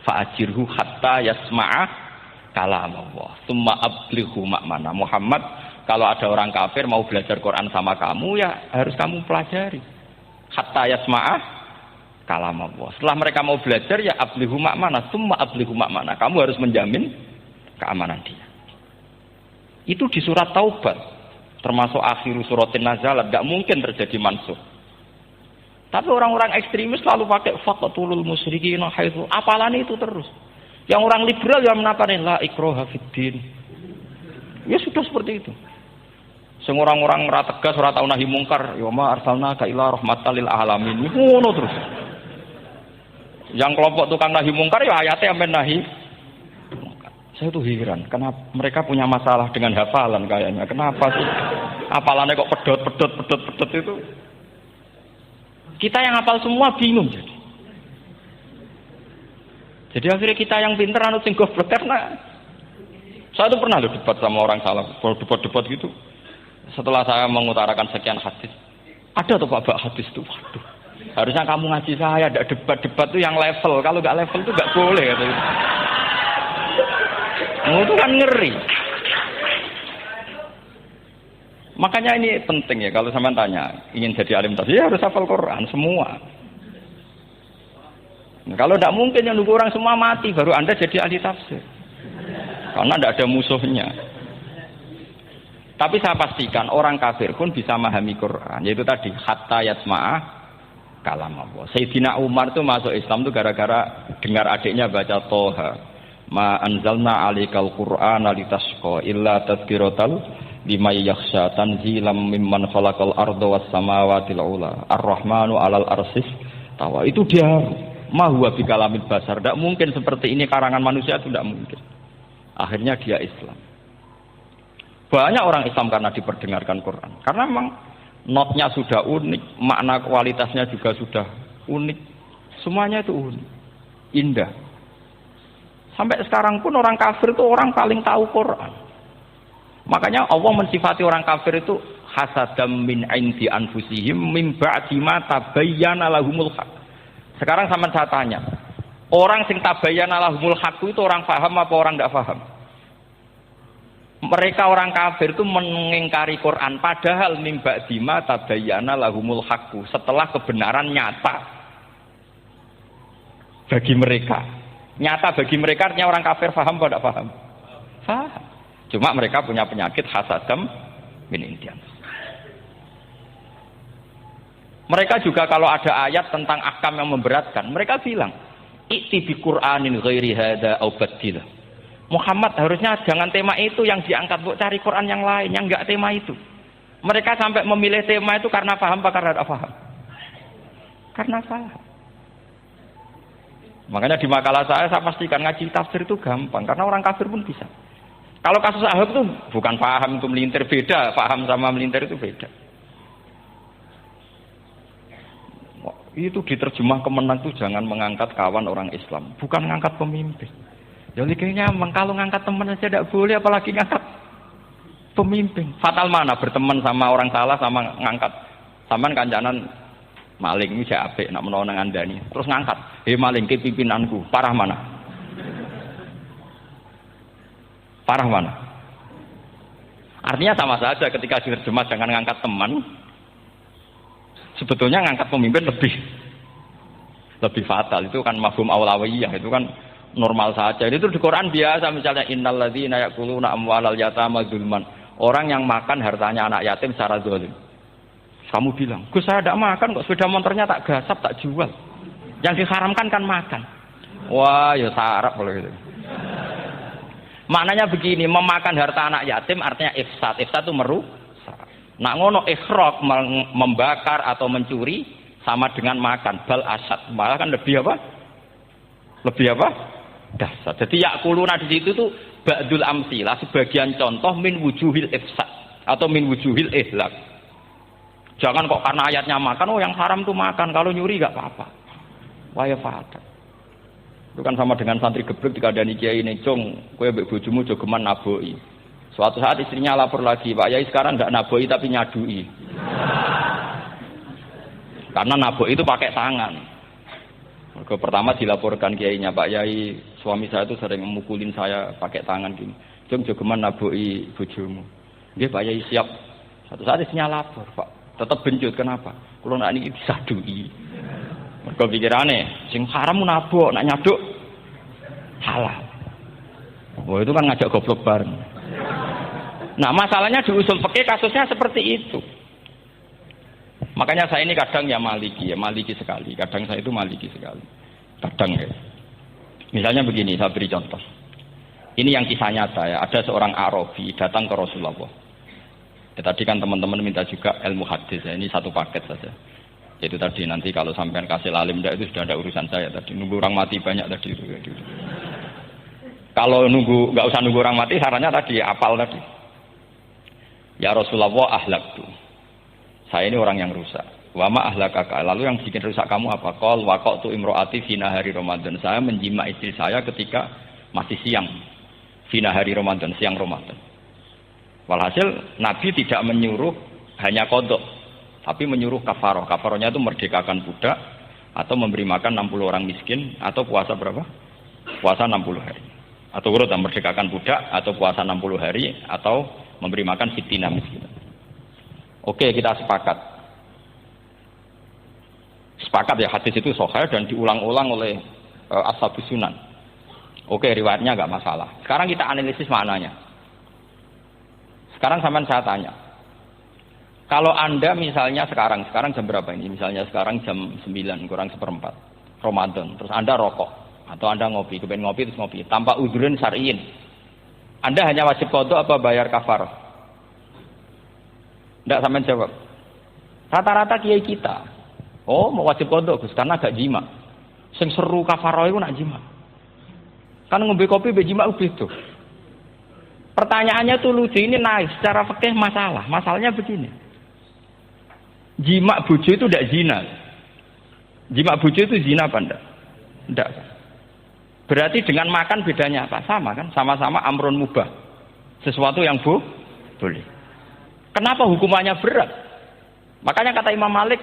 fa'ajirhu hatta yasma'a kalam Allah tsumma ablighu ma'mana. Muhammad, kalau ada orang kafir mau belajar Quran sama kamu ya harus kamu pelajari hatta yasma'a kalam Allah. Setelah mereka mau belajar ya ablighu ma'mana, tsumma ablighu ma'mana, kamu harus menjamin keamanan dia. Itu di surat Taubat, termasuk akhir suratin nazalat, gak mungkin terjadi mansuh. Tapi orang-orang ekstremis selalu pakai faqatulul musyrikin haitsu, apalan itu terus. Yang orang liberal yang menaparin la ikraha fiddin. Ya sudah seperti itu. Sing orang-orang ora tegas, ora tau nahi mungkar, ya ma arsalnaka ila rahmatal lil alamin. Ngono terus. Yang kelompok tukang nahi mungkar ya ayatnya sampai nahi. Saya tuh heran, kenapa mereka punya masalah dengan hafalan kayaknya. Kenapa sih? Hafalannya kok pedot itu. Kita yang hafal semua bingung jadi. Jadi akhirnya kita yang pinter anut sing goblok karena saya tuh pernah debat sama orang salah, debat gitu. Setelah saya mengutarakan sekian hadis, ada tuh Pak hadis tuh, waduh. Harusnya kamu ngaji saya, ada debat tuh yang level. Kalau nggak level tuh nggak boleh katanya. Itu kan ngeri. Makanya ini penting ya, kalau sampean tanya ingin jadi alim tafsir ya harus hafal Quran semua. Nah, kalau tidak mungkin yang nunggu orang semua mati baru Anda jadi ahli tafsir, karena tidak ada musuhnya. Tapi saya pastikan orang kafir pun bisa memahami Quran, yaitu tadi hatta yasma'ah kalam Allah. Sayyidina Umar tuh masuk Islam tuh gara-gara dengar adiknya baca Toha. Ma anzalna alikal Qur'ana litasqa illa tadhkiratal liman yakhsha tanzilam mimman khalaqal arda was samawati ula ar-rahmanu 'alal arsis tawa. Itu dia ma huwa bikalamil basar. Tidak mungkin seperti ini karangan manusia, itu tidak mungkin. Akhirnya dia Islam. Banyak orang Islam karena diperdengarkan Quran. Karena memang notnya sudah unik, makna kualitasnya juga sudah unik. Semuanya itu unik, indah. Sampai sekarang pun orang kafir itu orang paling tahu Quran. Makanya Allah mensifati orang kafir itu hasadam min indi anfusihim min ba'di ma tabayyana lahumul haq. Sekarang sama saya tanya, orang sing tabayyana lahumul haq itu orang paham apa orang tidak paham? Mereka orang kafir itu mengingkari Quran padahal min ba'di ma tabayyana lahumul haq, setelah kebenaran nyata bagi mereka. Nyata bagi mereka artinya orang kafir paham atau tidak paham? Paham. Cuma mereka punya penyakit hasadam min indian. Mereka juga kalau ada ayat tentang ahkam yang memberatkan, mereka bilang, "I'ti bi Qur'anin ghairi hadza aw baddilah." Muhammad harusnya jangan tema itu yang diangkat, Bu, cari Quran yang lain yang enggak tema itu. Mereka sampai memilih tema itu karena paham apa karena tidak paham? Karena paham. Makanya di makalah saya pastikan ngaji tafsir itu gampang karena orang kafir pun bisa. Kalau kasus Ahok itu bukan paham itu melintir, beda, paham sama melintir itu beda. Itu diterjemah kemenang itu jangan mengangkat kawan orang Islam, bukan mengangkat pemimpin. Jadi kayaknya kalau ngangkat teman saja tidak boleh, apalagi ngangkat pemimpin. Fatal mana berteman sama orang salah sama ngangkat. Saman kancanan maling ini apik nak menawa nang andani. Terus ngangkat, maling ke pimpinanku." Parah mana? Parah mana? Artinya sama saja ketika diterjemah jangan ngangkat teman. Sebetulnya ngangkat pemimpin lebih fatal. Itu kan mafhum awlawiyah, itu kan normal saja. Itu di Quran biasa, misalnya innalladzina ya'kuluna amwalal yatama dzulman. Orang yang makan hartanya anak yatim secara zalim. Kamu bilang, "Gus, saya tidak makan kok, sepeda motornya tak gasap, tak jual." Yang diharamkan kan makan. Wah, ya sarap kalau gitu. Maknanya begini, memakan harta anak yatim artinya ifsad. Ifsad itu merusak. Nak ngono ikhraq, membakar atau mencuri sama dengan makan, bal asad. Malah kan lebih apa? Lebih apa? Dasar. Jadi yakuluna di situ tuh ba'dul amsilah, sebagian contoh min wujuhil ifsad atau min wujuhil ihlak. Jangan kok karena ayatnya makan, oh yang haram tuh makan, kalau nyuri enggak apa-apa. Wah ya fatal. Itu kan sama dengan santri geblek dikandani kiai ini, "Cung, kowe mbek bojomu jogeman naboki." Suatu saat istrinya lapor lagi, "Pak Yai sekarang enggak naboki tapi nyadui." Karena naboki itu pakai tangan. Pertama dilaporkan kiainya, "Pak Yai, suami saya itu sering memukulin saya pakai tangan gini. Cung jogeman naboki bojomu." "Nggih Pak Yai, siap." Satu saat istrinya lapor, "Pak, tetap benjut, kenapa? Kalau nak ini disadui." Mergo pikirane sing haram nabok, nak nyaduk halal. Oh, itu kan ngajak goblok bareng. Nah, masalahnya di usul fikih kasusnya seperti itu. Makanya saya ini kadang ya maliki sekali. Kadang saya itu maliki sekali. Kadang ya. Misalnya begini, saya beri contoh. Ini yang kisah nyata ya. Ada seorang Arabi datang ke Rasulullah. Ya, tadi kan teman-teman minta juga ilmu hadis ya. Ini satu paket saja. Itu tadi nanti kalau sampean kasih lalim itu sudah ada urusan saya tadi. Nunggu orang mati banyak tadi itu. Kalau nggak usah nunggu orang mati, sarannya tadi apal tadi. "Ya Rasulullah, ahlaktu. Saya ini orang yang rusak. Wa ma ahlakaka. Lalu yang bikin rusak kamu apa? Qol waqatu imro'ati fi nahari Ramadan. Saya menjima istri saya ketika masih siang. Fi nahari Ramadan, siang Ramadan. Walhasil Nabi tidak menyuruh hanya qadha, tapi menyuruh kafaroh. Kafarohnya itu merdekakan budak atau memberi makan 60 orang miskin atau puasa berapa? Puasa 60 hari. Atau urut merdekakan budak atau puasa 60 hari atau memberi makan 60 miskin. Oke, kita sepakat. Sepakat ya, hadis itu sahih dan diulang-ulang oleh Ashabus Sunan. Oke, riwayatnya enggak masalah. Sekarang kita analisis maknanya. Sekarang sampean saya tanya. Kalau Anda misalnya sekarang jam berapa ini? Misalnya sekarang jam 9 kurang seperempat Ramadan. Terus Anda rokok atau Anda ngopi, kepengen ngopi terus ngopi tanpa udhurun syar'iyyin. Anda hanya wajib qadha apa bayar kafarah? Enggak, sampean jawab. Rata-rata kiai kita, oh mau wajib qadha Gus karena gak jima. Sing seru kafarah itu nak jima. Kan ngombe kopi be jima beda. Pertanyaannya tuh lucu, ini naik secara fikih masalah. Masalahnya begini. Jima bojo itu tidak zina. Jima bojo itu zina apa enggak? Enggak. Berarti dengan makan bedanya apa? Sama kan? Sama-sama amrun mubah. Sesuatu yang boleh. Kenapa hukumannya berat? Makanya kata Imam Malik,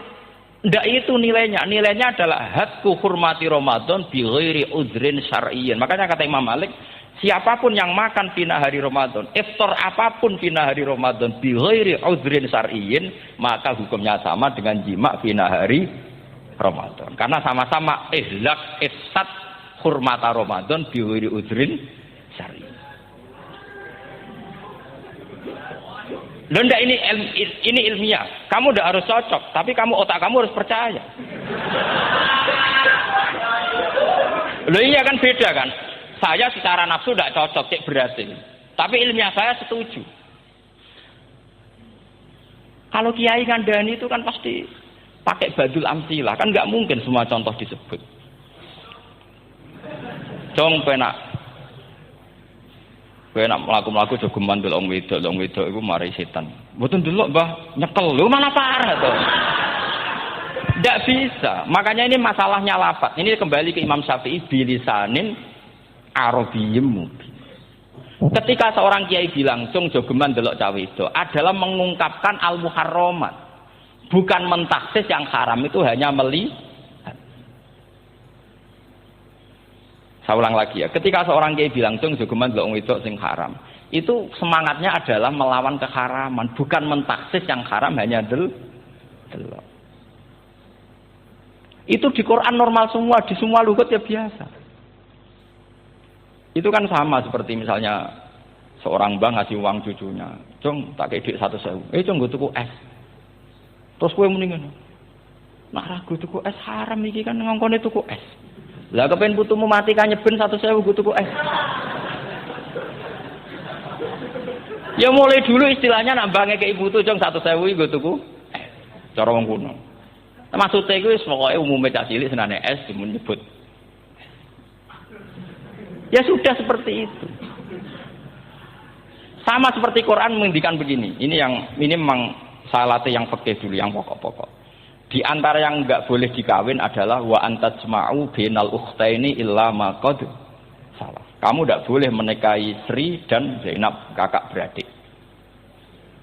enggak itu nilainya. Nilainya adalah hadku hurmati Ramadan bi ghairi udhrin syar'iyyin. Makanya kata Imam Malik, siapapun yang makan fina hari Ramadan, iftar apapun fina hari Ramadan bi ghairi udhrin syar'iyyin, maka hukumnya sama dengan jima fina hari Ramadan. Karena sama-sama ihlak ifsad hurmata Ramadan bi ghairi udhrin syar'iyyin. Loh, enggak, ini ilmiah. Kamu enggak harus cocok, tapi otak kamu harus percaya. Loh iya kan beda kan? Saya secara nafsu tidak cocok, cek berhasil. Tapi ilmiah saya setuju. Kalau kiai ngandani itu kan pasti pakai badul amsilah, kan nggak mungkin semua contoh disebut. Dong penak melaku-melaku jogeman delok wedok iku mari setan. Mboten delok Mbah, nyekel. Lho malah parah to. Ndak bisa. Makanya ini masalahnya lafaz. Ini kembali ke Imam Syafi'i bilisanin arabiyyim mubin. Ketika seorang kiai bilang cung jogeman delok cawe wedok adalah mengungkapkan al-muharramat. Bukan mentaksis yang haram itu hanya melihat. Saya ulang lagi ya, ketika seorang kiai bilang cung jogeman delok wedok sing haram, itu semangatnya adalah melawan keharaman, bukan mentaksis yang haram hanya delok. Itu di Quran normal semua, di semua lugat ya biasa. Itu kan sama seperti misalnya seorang mbah ngasih uang cucunya, cung tak kayak duit 100.000, cung gue tuku es. Terus gue mendingan, nak ragu tuku es haram iki kan ngongkone tuku es. Lah kepen putumu mati kan nyeben 100.000 gue tuku es. Ya mulai dulu istilahnya nambahnya ke ibu tuh cung 100.000 gue tuku es. Cara wong kuno. Maksudnya gue pokoknya umumnya cah cilik senane es menyebut. Ya sudah seperti itu. Sama seperti Quran menghentikan begini. Ini memang saya latih yang fikih dulu, yang pokok-pokok. Di antara yang enggak boleh dikawin adalah wa antajma'u bainal ukhtaini illa ma qad salah. Kamu enggak boleh menikahi Sri dan Zainab, kakak beradik.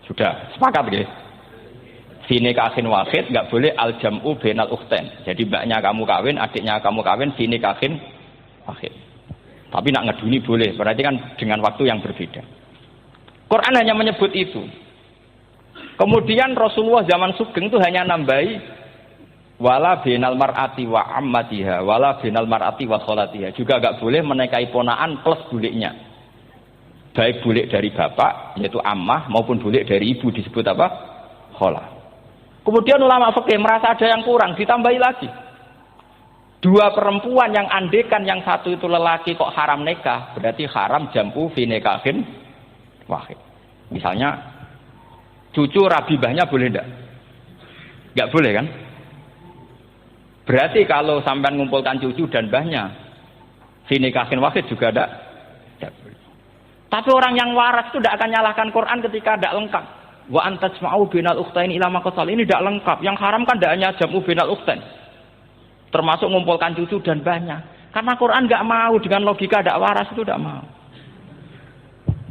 Sudah sepakat nggih? Fi nikahin wahid enggak boleh al jam'u bainal ukhtain. Jadi mbaknya kamu kawin, adiknya kamu kawin fi nikahin wahid. Tapi nak ngeduni boleh, berarti kan dengan waktu yang berbeda. Quran hanya menyebut itu. Kemudian Rasulullah zaman Sugeng itu hanya nambahi wala binal mar'ati wa ammatiha, wala binal mar'ati wa kholatiha. Juga agak boleh menikahi ponaan plus buliknya. Baik bulik dari bapak, yaitu ammah, maupun bulik dari ibu disebut apa? Kholah. Kemudian ulama fikih merasa ada yang kurang, ditambahi lagi. Dua perempuan yang andekan yang satu itu lelaki kok haram nikah, berarti haram jam'u fi nikahin wahid. Misalnya cucu Rabibahnya boleh enggak? Enggak boleh kan? Berarti kalau sampean ngumpulkan cucu dan mbahnya fi nikahin wahid juga enggak boleh. Tapi orang yang waras itu tidak akan nyalahkan Quran ketika tidak lengkap. Wa antajma'u bainal ukhtaini ila ma qad. Ini tidak lengkap. Yang haram kan tidak hanya jam'u bainal ukhtain. Termasuk mengumpulkan cucu dan banyak. Karena Quran nggak mau dengan logika tidak waras itu tidak mau.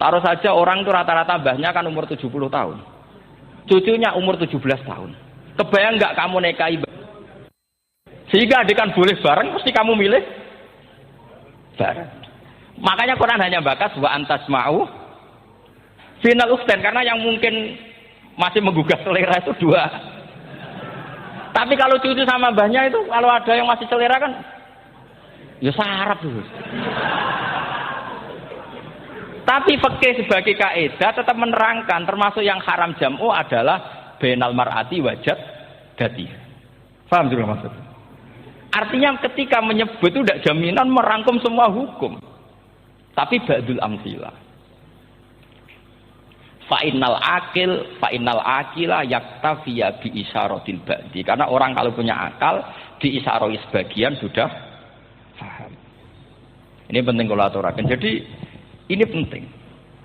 Taruh saja orang itu rata-rata mbahnya kan umur 70 tahun. Cucunya umur 17 tahun. Kebayang nggak kamu nikahi? Sehingga adekan boleh bareng, mesti kamu milih bareng. Makanya Quran hanya bakas wa antasma'u final ukhtain, karena yang mungkin masih menggugah selera itu dua. Tapi kalau cucu sama mbahnya itu, kalau ada yang masih selera kan, ya sarap tuh. Tapi fikih sebagai kaidah tetap menerangkan, termasuk yang haram jam'u adalah bainal mar'ati wajad dati. Paham juga maksudnya? Artinya ketika menyebut itu tidak jaminan merangkum semua hukum, tapi ba'dul amsilah. Fa'innal akila yaktafiya bi isyaratil ba'di. Karena orang kalau punya akal diisyarai sebagian sudah paham. Ini penting kalau aturakan. Jadi ini penting.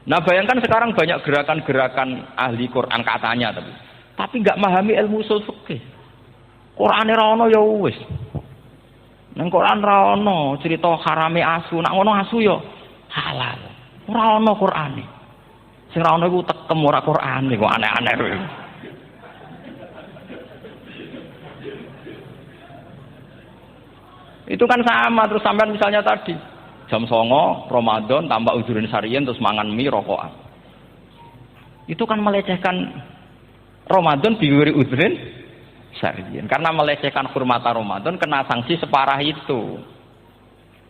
Nah bayangkan sekarang banyak gerakan-gerakan ahli Quran katanya tapi nggak memahami ilmu usul fikih. Quran ra ono ya wis. Nang Quran ra ono cerita harame asu, nak ngono asu ya halal. Ora ono Qurane. Sing ra ono iku tekem ora Quran iku aneh-aneh kuwi. Itu kan sama terus sampean misalnya tadi jam 09.00 Ramadan tambah ujurin sarian terus mangan mie rokokan. Itu kan melecehkan Ramadan biwiri ujurin sarian. Karena melecehkan hurmata Ramadan kena sanksi separah itu.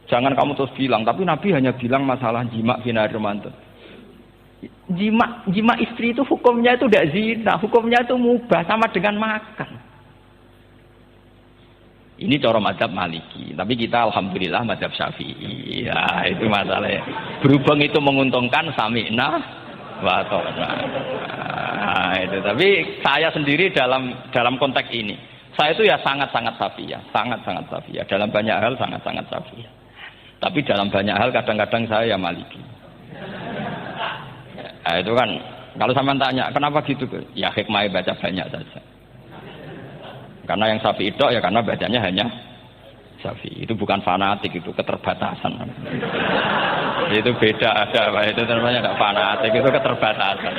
Jangan kamu terus bilang, tapi Nabi hanya bilang masalah jima final Ramadan. Jima istri itu hukumnya itu tidak zina, hukumnya itu mubah sama dengan makan. Ini cara mazhab Maliki, tapi kita alhamdulillah mazhab Syafi'i. Ya, itu masalahnya. Berhubung itu menguntungkan sami'na wa ta'na. Nah, itu. Tapi saya sendiri dalam konteks ini, saya itu ya sangat-sangat Syafi'iyah, sangat-sangat Syafi'iyah. Dalam banyak hal sangat-sangat Syafi'iyah. Tapi dalam banyak hal kadang-kadang saya ya Maliki. Nah, itu kan kalau sama tanya kenapa gitu? Ya hikmah baca banyak saja. Karena yang Syafi'i itu ya karena bacanya hanya Syafi'i. Itu bukan fanatik, itu keterbatasan. Itu beda ada, itu namanya enggak fanatik, itu keterbatasan.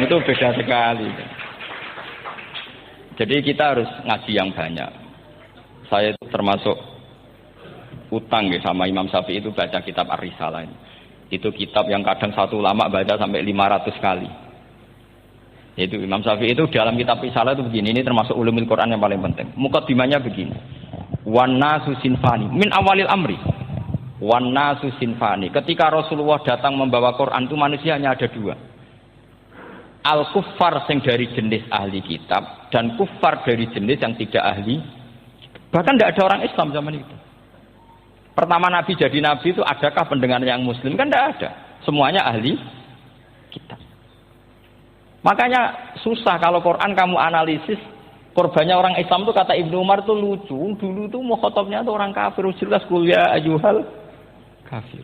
Itu beda sekali. Jadi kita harus ngaji yang banyak. Saya termasuk utang ya sama Imam Syafi'i itu baca kitab Ar-Risalah ini. Itu kitab yang kadang satu ulama baca sampai 500 kali. Itu Imam Syafi'i itu dalam kitab Risalah itu begini, ini termasuk ulumul Quran yang paling penting. Muqaddimahnya begini. Wan nasu sinfani min awalil amri. Wan nasu sinfani. Ketika Rasulullah datang membawa Quran itu manusia hanya ada dua. Al kuffar yang dari jenis ahli kitab dan kuffar dari jenis yang tidak ahli. Bahkan tidak ada orang Islam zaman itu. Pertama Nabi jadi Nabi itu adakah pendengar yang Muslim? Kan tidak ada. Semuanya ahli kitab. Makanya susah kalau Quran kamu analisis korbannya orang Islam tuh kata Ibnu Umar tuh lucu. Dulu tuh mukhatabnya tuh orang kafir, jelas kuliah ayyuhal kafir.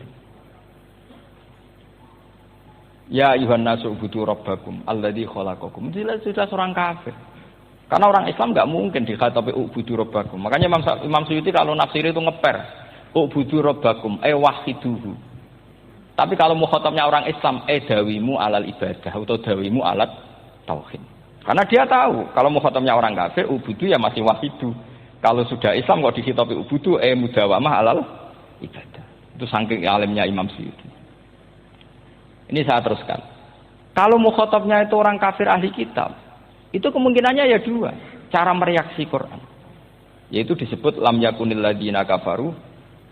Ya ayyuhan nasu ubudu rabbakum alladzi khalaqakum. Jelas orang kafir. Karena orang Islam enggak mungkin dikhatabi ubudu rabbakum. Makanya Imam Suyuti kalau nafsir itu ngeper. Ubudu rabbakum wahiduhu. Tapi kalau mukhatabnya orang Islam, dawimu alal ibadah atau dawimu alat tauhid. Karena dia tahu kalau mukhatabnya orang kafir, ubudu ya masih wahidu. Kalau sudah Islam kok dikhitabi ubudu, mudawamah alal ibadah. Itu saking alimnya Imam Suyuti. Ini saya teruskan. Kalau mukhatabnya itu orang kafir ahli kitab, itu kemungkinannya ya dua. Cara mereaksi Quran. Yaitu disebut lam yakunil ladina kafaru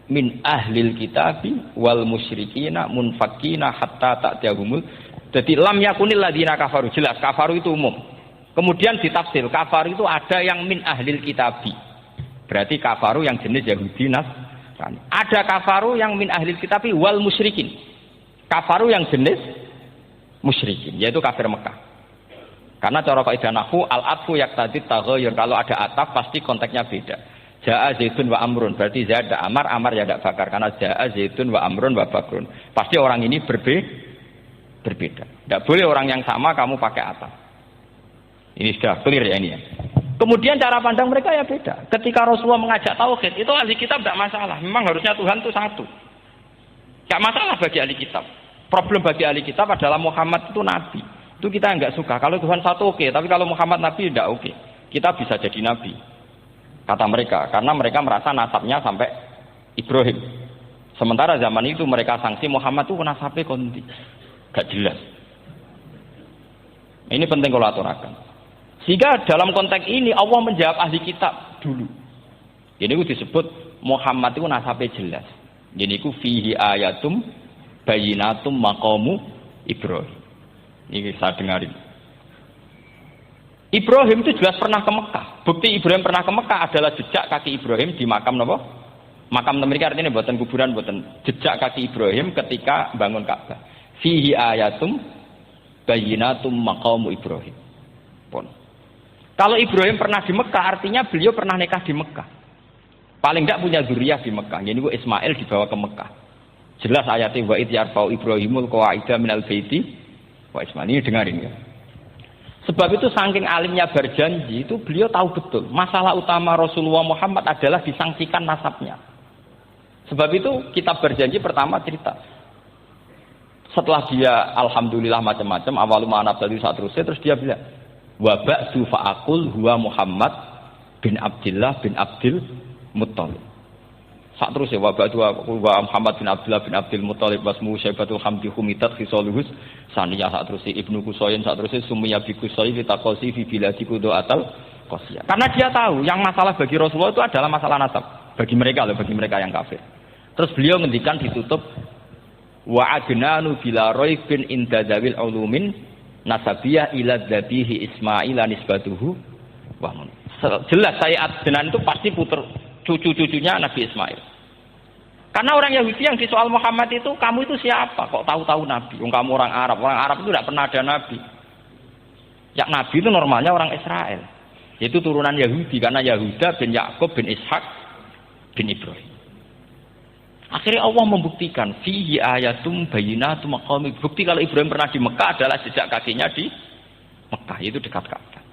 min ahlil kitabi wal musyrikina munfakina hatta ta'tiyahumul. Jadi lam yakunil ladina kafaru, jelas kafaru itu umum. Kemudian ditafsir kafaru itu ada yang min ahlil kitabi. Berarti kafaru yang jenis Yahudi Nasrani. Ada kafaru yang min ahlil kitabi wal musyrikin. Kafaru yang jenis musyrikin, yaitu kafir Mekah. Karena cara kaidah nahwu al-atfu yaqtadi taghayyur. Kalau ada ataf pasti konteksnya beda. Ja'a Zaidun wa Amrun, berarti Zaid ada Amar, Amar ya tidak bakar karena Ja'a Zaidun wa Amrun wa Bakrun. Pasti orang ini berbeda. Tidak boleh orang yang sama kamu pakai atas. Ini sudah clear ya ini ya. Kemudian cara pandang mereka ya beda. Ketika Rasulullah mengajak tauhid, itu ahli kitab tidak masalah. Memang harusnya Tuhan itu satu. Tidak masalah bagi ahli kitab. Problem bagi ahli kitab adalah Muhammad itu nabi. Itu kita nggak suka. Kalau Tuhan satu oke, tapi kalau Muhammad nabi tidak oke. Kita bisa jadi nabi. Kata mereka, karena mereka merasa nasabnya sampai Ibrahim. Sementara zaman itu mereka sanksi Muhammad itu nasabnya konti. Gak jelas. Ini penting kalau aturakan. Sehingga dalam konteks ini Allah menjawab ahli kitab dulu. Jadi itu disebut Muhammad itu nasabnya jelas. Jadi itu fihi ayatum bayinatum maqamu Ibrahim. Ini saya dengarin. Ibrahim itu jelas pernah ke Mekah. Bukti Ibrahim pernah ke Mekah adalah jejak kaki Ibrahim di makam apa? Makam mereka artinya buatan kuburan, buatan jejak kaki Ibrahim ketika bangun Ka'bah. Fihi ayatum bayinatum maqamu Ibrahim. Pun. Kalau Ibrahim pernah di Mekah artinya beliau pernah nikah di Mekah. Paling tidak punya zuriyah di Mekah. Jadi Ismail dibawa ke Mekah. Jelas ayatnya wa idh yarfa'u Ibrahimul qawaida minal baiti wa Ismail. Ini dengarin ya. Sebab itu saking alimnya berjanji itu beliau tahu betul masalah utama Rasulullah Muhammad adalah disangsikan nasabnya. Sebab itu kitab berjanji pertama cerita. Setelah dia alhamdulillah macam-macam awalu ma'anab tadi saat terus dia bilang wa ba'du fa'akul huwa Muhammad bin Abdullah bin Abdul Muttalib. Saat terus ya wa ba'du wa Muhammad bin Abdullah bin Abdul Muttalib wasmu syaibatul hamdi humitat khisaluhus saniyah. Saat terus Ibnu Qusayn saat terus summiya bi Qusayn litaqasi fi biladi qudu'atal qasiyah. Karena dia tahu yang masalah bagi Rasulullah itu adalah masalah nasab bagi mereka loh, bagi mereka yang kafir. Terus beliau ngendikan ditutup wa adnanu bila raibin inda zawil ulumin nasabiyah ila dzabihi Ismail nisbatuhu wa mun. Jelas saya Adnan itu pasti cucu-cucunya Nabi Ismail. Karena orang Yahudi yang disoal Muhammad itu, kamu itu siapa? Kok tahu-tahu Nabi? Kamu orang Arab. Orang Arab itu tidak pernah ada Nabi. Yang Nabi itu normalnya orang Israel. Itu turunan Yahudi. Karena Yahuda bin Yakub bin Ishak bin Ibrahim. Akhirnya Allah membuktikan. Fihi ayatum bayinatum maqami. Bukti kalau Ibrahim pernah di Mekah adalah jejak kakinya di Mekah. Itu dekat Ka'bah.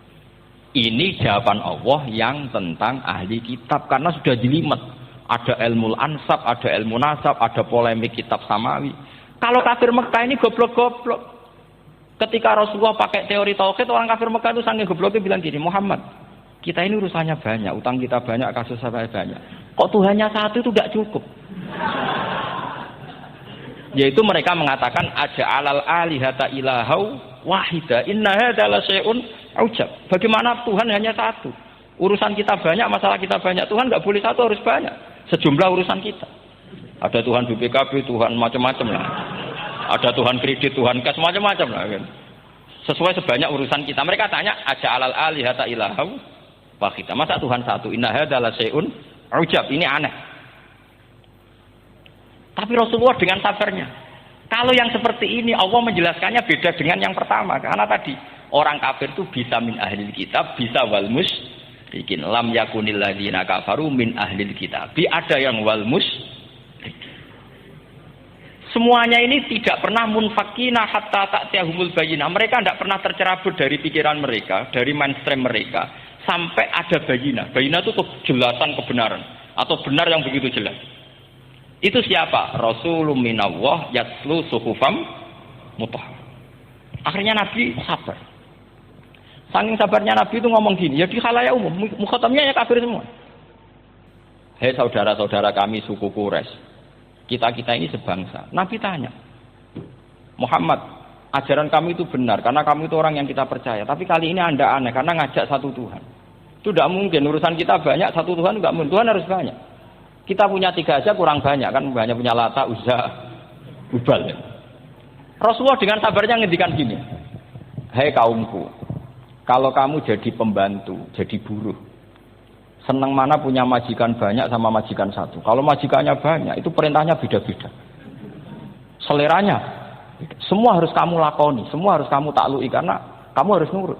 Ini jawaban Allah yang tentang ahli kitab. Karena sudah jelimet. Ada ilmu ansab, ada ilmu nasab, ada polemik kitab samawi. Kalau kafir Mekah ini goblok-goblok. Ketika Rasulullah pakai teori tauhid, orang kafir Mekah itu sangat gobloknya bilang gini, Muhammad, kita ini urusannya banyak, utang kita banyak, kasus saya banyak. Kok Tuhannya satu itu tidak cukup? Yaitu mereka mengatakan aja'alal alihata ilahau wahida inna hadza la syai'un ujab. Bagaimana Tuhan hanya satu? Urusan kita banyak, masalah kita banyak. Tuhan nggak boleh satu, harus banyak. Sejumlah urusan kita. Ada Tuhan BPKB, Tuhan macam-macam lah. Ada Tuhan kredit, Tuhan kas, macam-macam lah. Kan? Sesuai sebanyak urusan kita. Mereka tanya, aja alal alihata ilahau wahida. Masa Tuhan satu? Inna hadza la syai'un ujab. Ini aneh. Tapi Rasulullah dengan sabarnya. Kalau yang seperti ini Allah menjelaskannya beda dengan yang pertama. Karena tadi orang kafir itu bisa min ahlil kitab, bisa wal bikin lam yakunil ladzina kafaru min ahlil kitab. Ada yang wal semuanya ini tidak pernah munfakina hatta ta'tiyahumul bayyinah. Mereka tidak pernah tercerabut dari pikiran mereka, dari mainstream mereka sampai ada bayyinah. Bayyinah itu kejelasan kebenaran atau benar yang begitu jelas. Itu siapa? Rasulun minallah yatlu suhufam mutahhar. Akhirnya Nabi sabar. Saking sabarnya Nabi itu ngomong gini, ya di khalayak umum, mukhatamnya ya kafir semua. Hei saudara-saudara kami suku Quraisy, kita ini sebangsa. Nabi tanya, Muhammad, ajaran kami itu benar, karena kami itu orang yang kita percaya. Tapi kali ini Anda aneh, karena ngajak satu Tuhan. Itu tidak mungkin, urusan kita banyak, satu Tuhan tidak mungkin, Tuhan harus banyak. Kita punya 3 aja kurang banyak, kan banyak punya Lata, Uzza, Hubal. Ya. Rasulullah dengan sabarnya ngendikan gini, hei kaumku, kalau kamu jadi pembantu, jadi buruh, senang mana punya majikan banyak sama majikan satu. Kalau majikannya banyak, itu perintahnya beda-beda. Seleranya, semua harus kamu lakoni, semua harus kamu taklui, karena kamu harus nurut.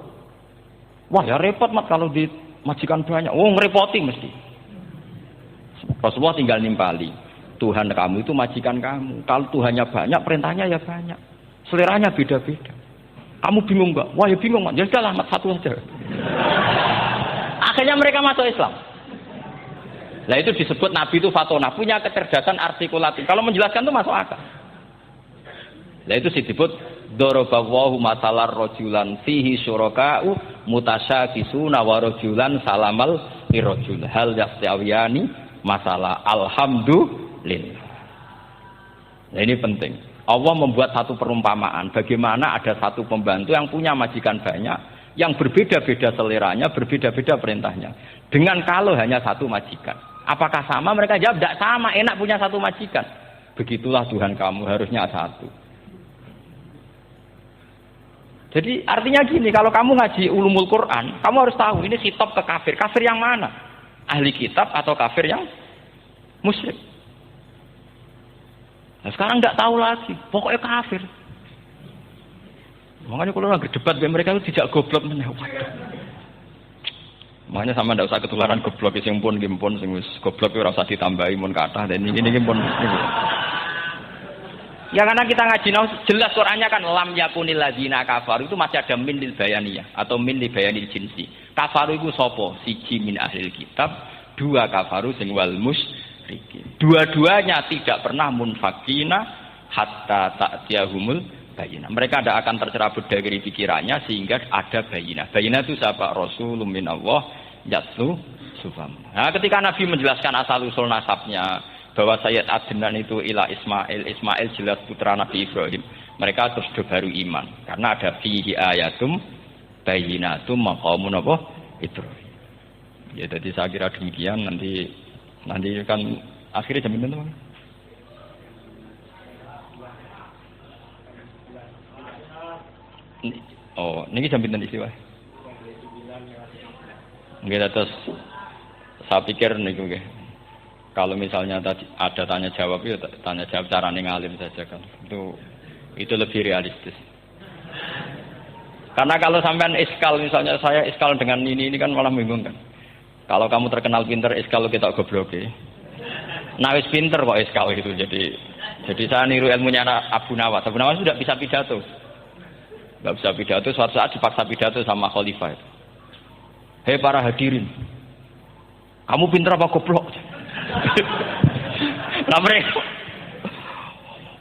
Wah ya repot mat kalau di majikan banyak, ngerepoti mesti. Rasulullah tinggal nimpali, Tuhan kamu itu majikan kamu. Kalau Tuhannya banyak, perintahnya ya banyak. Seleranya beda-beda. Kamu bingung nggak? Wah ya bingung, ya sudahlah, satu aja. Akhirnya mereka masuk Islam. Nah itu disebut Nabi itu fatona, punya kecerdasan artikulatif. Kalau menjelaskan itu masuk akal. Nah itu disebut dorobawahu matalar rojulan fihi syuraka'u mutasyakisuna wa rojulan salamal lirojul hal yastawiyani masalah alhamdulillah. Nah ini penting. Allah membuat satu perumpamaan bagaimana ada satu pembantu yang punya majikan banyak yang berbeda-beda seleranya, berbeda-beda perintahnya. Dengan kalau hanya satu majikan. Apakah sama? Mereka jawab, tidak sama, enak punya satu majikan. Begitulah Tuhan kamu, harusnya satu. Jadi artinya gini, kalau kamu ngaji ulumul Quran, kamu harus tahu ini khitab ke kafir. Kafir yang mana? Ahli kitab atau kafir yang musyrik? Nah sekarang nggak tahu lagi, pokoknya kafir. Makanya kalau lagi debat dengan mereka itu tidak goblok menewak. Makanya sama ndak usah ketularan goblok sing pun gimpun sing wis goblok ora usah ditambahi mun kathah dan ini pun. Ya karena kita ngaji jelas Qur'annya kan lam yakunil ladzina kafaru itu masih ada min lil bayaniyah atau min li bayanil jinsi. Kafaru itu sapa? Siji min ahlil kitab, 2 kafaru sing wal dua-duanya tidak pernah munfakina hatta ta'tiyahumul bayyinah. Mereka tidak akan tercerabut dari pikirannya sehingga ada bayyinah. Bayyinah itu siapa? Rasulun minallah yatlu sufam. Nah, ketika Nabi menjelaskan asal usul nasabnya bahwa Sayyid Adnan itu ila Ismail, Ismail jelas putra Nabi Ibrahim. Mereka terus baru iman karena ada fihi ayatum bayyinatum maqamun apa? Ibrahim. Ya jadi saya kira demikian nanti kan akhirnya jam berapa? Oh, ini jam berapa istiwa? Nggih terus saya pikir niku nggih. Kalau misalnya tadi ada tanya jawab ya tanya jawab cara ngalim saja kan. Itu lebih realistis. Karena kalau sampean iskal misalnya saya iskal dengan ini kan malah bingung kan. Kalau kamu terkenal pinter iskal kita goblok ya. Nah wis pinter kok iskal gitu jadi saya niru ilmunya Abu Nawas. Abu Nawas sudah bisa pidato. Enggak bisa pidato, suatu saat dipaksa pidato sama khalifah. Hei para hadirin. Kamu pinter apa goblok? Nah mereka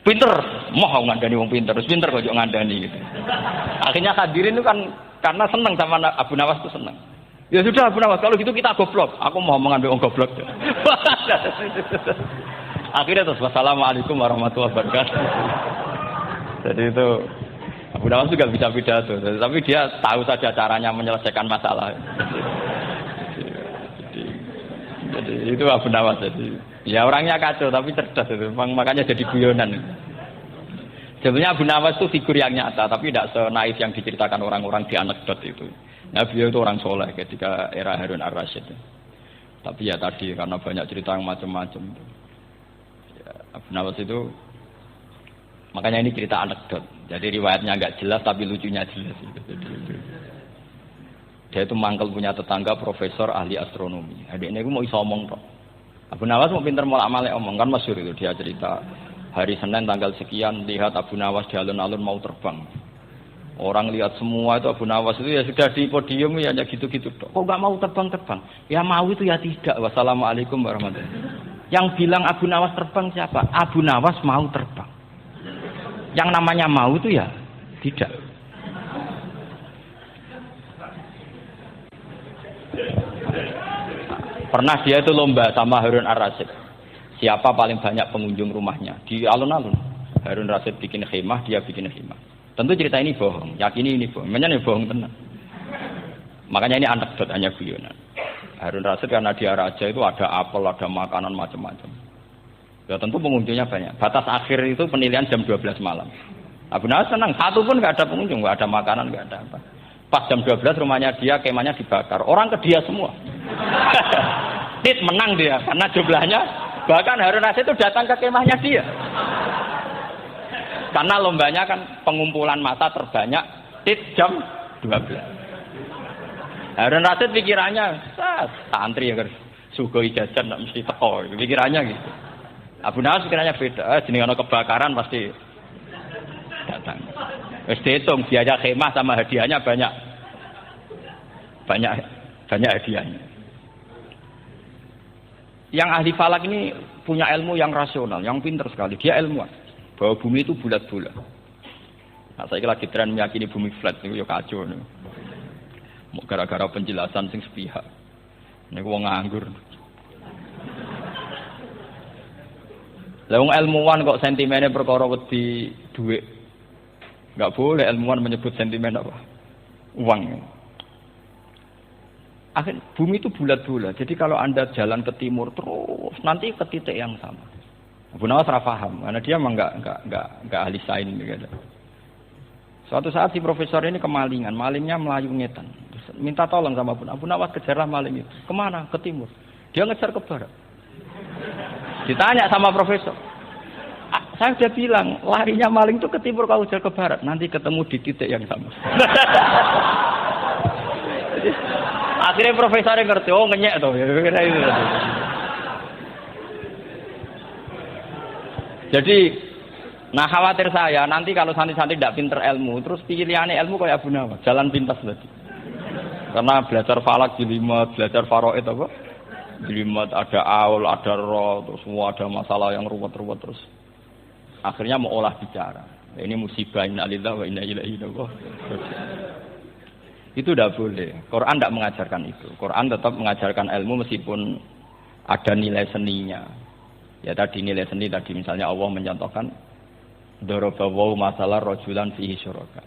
pinter, mau ngandani wong pinter, terus pinter kok ngandani gitu. Akhirnya hadirin itu kan karena seneng sama Abu Nawas itu seneng. Ya sudah Abu Nawas, kalau gitu kita goblok. Aku mau mengambil wong goblok. Akhirnya terus wassalamualaikum warahmatullahi wabarakatuh. Jadi itu Abu Nawas juga bisa pidato, tapi dia tahu saja caranya menyelesaikan masalah. Jadi itu Abu Nawas. Jadi ya orangnya kacau tapi cerdas itu, makanya jadi guyonan. Sebenarnya Abu Nawas itu figur yang nyata, tapi tidak senaif yang diceritakan orang-orang di anekdot itu. Nah beliau itu orang soleh ketika era Harun ar-Rasyid. Tapi ya tadi karena banyak cerita yang macam-macam. Ya, Abu Nawas itu makanya ini cerita anekdot. Jadi riwayatnya agak jelas tapi lucunya jelas. Dia itu mangkel punya tetangga profesor ahli astronomi. Adiknya itu mau iso omong kok. Abu Nawas mau pinter molak-malik omong kan masyhur itu dia cerita hari Senin tanggal sekian lihat Abu Nawas di alun-alun mau terbang. Orang lihat semua itu Abu Nawas itu ya sudah di podium ya hanya gitu-gitu. Kok nggak mau terbang-terbang? Ya mau itu ya tidak. Wassalamualaikum warahmatullahi wabarakatuh. Yang bilang Abu Nawas terbang siapa? Abu Nawas mau terbang. Yang namanya mau itu ya tidak. Pernah dia itu lomba sama Harun ar-Rasyid. Siapa paling banyak pengunjung rumahnya di alun-alun. Harun ar-Rasyid bikin khemah, dia bikin khemah. Tentu cerita ini bohong, yakini ini bohong. Makanya ini bohong tenang. Makanya ini anekdot hanya guyonan. Harun ar-Rasyid karena dia raja itu ada apel, ada makanan macam-macam. Ya tentu pengunjungnya banyak. Batas akhir itu penilaian jam 12 malam. Abu Nawas senang, satu pun nggak ada pengunjung, nggak ada makanan, nggak ada apa. Pas jam 12 rumahnya dia, kemahnya dibakar. Orang ke dia semua. Tit menang dia karena jumlahnya. Bahkan Harun ar-Rasyid itu datang ke kemahnya dia. Karena lombanya kan pengumpulan massa terbanyak. Tit jam 12. Harun ar-Rasyid pikirannya, santri ya kan, sugo ijajan nggak mesti teko. Pikirannya gitu. Abu Nawas pikirannya beda. Jenenge ana kebakaran pasti datang. Wis dihitung biaya khemah sama hadiahnya banyak hadiahnya. Yang ahli falak ini punya ilmu yang rasional, yang pintar sekali. Dia ilmuwan bahwa bumi itu bulat-bulat. Nah, saya lagi tren meyakini bumi flat itu ya kacau nih. Gara-gara penjelasan sing sepihak. Ini wong nganggur. Lah wong ilmuwan kok sentimennya perkara wedi dhuwit. Enggak boleh ilmuwan menyebut sentimen apa? Uang. Akhir bumi itu bulat-bulat. Jadi kalau Anda jalan ke timur terus nanti ke titik yang sama. Abu Nawas ora paham karena dia memang enggak ahli sains gitu. Suatu saat si profesor ini kemalingan, malingnya melayu ngetan. Minta tolong sama Abu Nawas kejarlah maling itu. Kemana? Ke timur. Dia ngejar ke barat. Ditanya sama profesor. Saya sudah bilang, larinya maling itu ke timur kalau jalan ke barat. Nanti ketemu di titik yang sama. Akhirnya profesornya ngerti, oh ngenyek tuh. Jadi, nah khawatir saya, nanti kalau santri-santri tidak pinter ilmu, terus pilihannya ilmu kayak Abu Nawas, jalan pintas tadi. Karena belajar falak jelimet, belajar faraid apa? Jelimet, ada aul, ada roh, terus semua ada masalah yang ruwet-ruwet terus. Akhirnya mau olah bicara. Ini musibah, inna lillahi wa inna ilaihi raji'un. Itu tidak boleh. Quran tidak mengajarkan itu. Quran tetap mengajarkan ilmu meskipun ada nilai seninya. Ya tadi nilai seni tadi misalnya Allah mencontohkan dorobawu masalah rojulan fihi syuraka.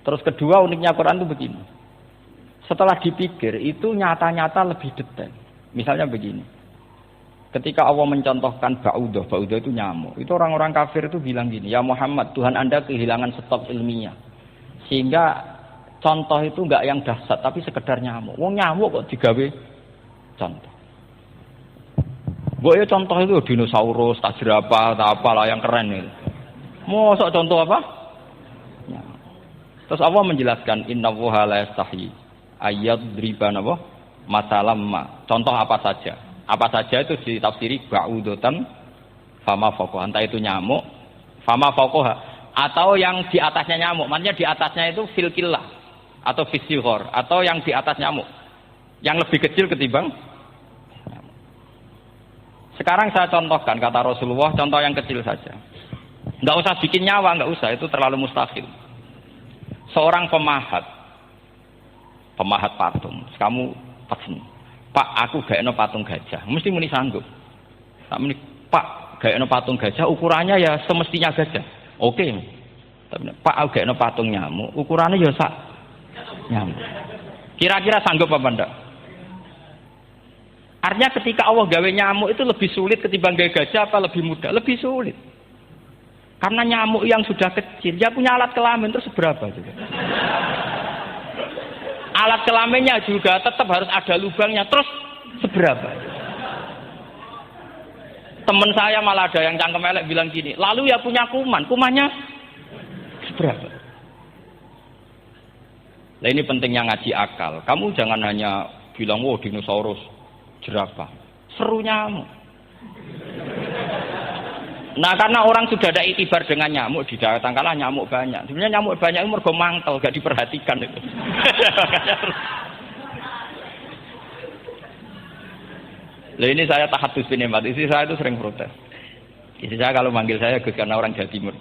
Terus kedua uniknya Quran itu begini. Setelah dipikir itu nyata-nyata lebih detail. Misalnya begini. Ketika Allah mencontohkan ba'udah itu nyamuk. Itu orang-orang kafir itu bilang gini, ya Muhammad, Tuhan Anda kehilangan stok ilmiah. Sehingga contoh itu enggak yang dahsyat tapi sekedar nyamuk. Wong nyamuk kok digawe contoh. Mbok ya contoh itu dinosaurus, tak jerapah, tak apalah yang keren itu. Mosok contoh apa? Nyamuk. Terus Allah menjelaskan innallaha la yastahi ayyadriba napa masalam ma. Contoh apa saja? Apa saja itu ditafsiri ba'udatan fama fawqaha. Entah itu nyamuk, fama fawqaha atau yang di atasnya nyamuk. Maksudnya di atasnya itu fil killah atau fisighor atau yang di atas nyamuk. Yang lebih kecil ketimbang nyamuk. Sekarang saya contohkan kata Rasulullah, contoh yang kecil saja. Enggak usah bikin nyawa, enggak usah, itu terlalu mustahil. Seorang pemahat patung. Kamu pesen. Pak, aku gaekno patung gajah. Mesti muni sanggup. Tak muni, Pak, gaekno patung gajah ukurannya ya semestinya gajah. Oke. Tapi Pak, aku gaekno patung nyamuk, ukurannya ya sak nyamuk. Kira-kira sanggup apa enggak? Artinya ketika Allah gawe nyamuk itu lebih sulit ketimbang gawe gajah apa lebih mudah? Lebih sulit. Karena nyamuk yang sudah kecil, dia punya alat kelamin terus seberapa juga. Alat kelaminnya juga tetap harus ada lubangnya, terus seberapa? Temen saya malah ada yang cangkem elek bilang gini, lalu ya punya kumannya seberapa? Nah ini pentingnya ngaji akal. Kamu jangan hanya bilang, wow dinosaurus, jerapah, seru nyamuk. Nah karena orang sudah ada itibar dengan nyamuk, didatangkanlah nyamuk banyak. Sebenarnya nyamuk banyak itu mergo mangkel, gak diperhatikan itu. Lah ini saya tahadus bin Emat, istri saya itu sering protes. Istri saya kalau manggil saya Gus karena orang Jawa Timur.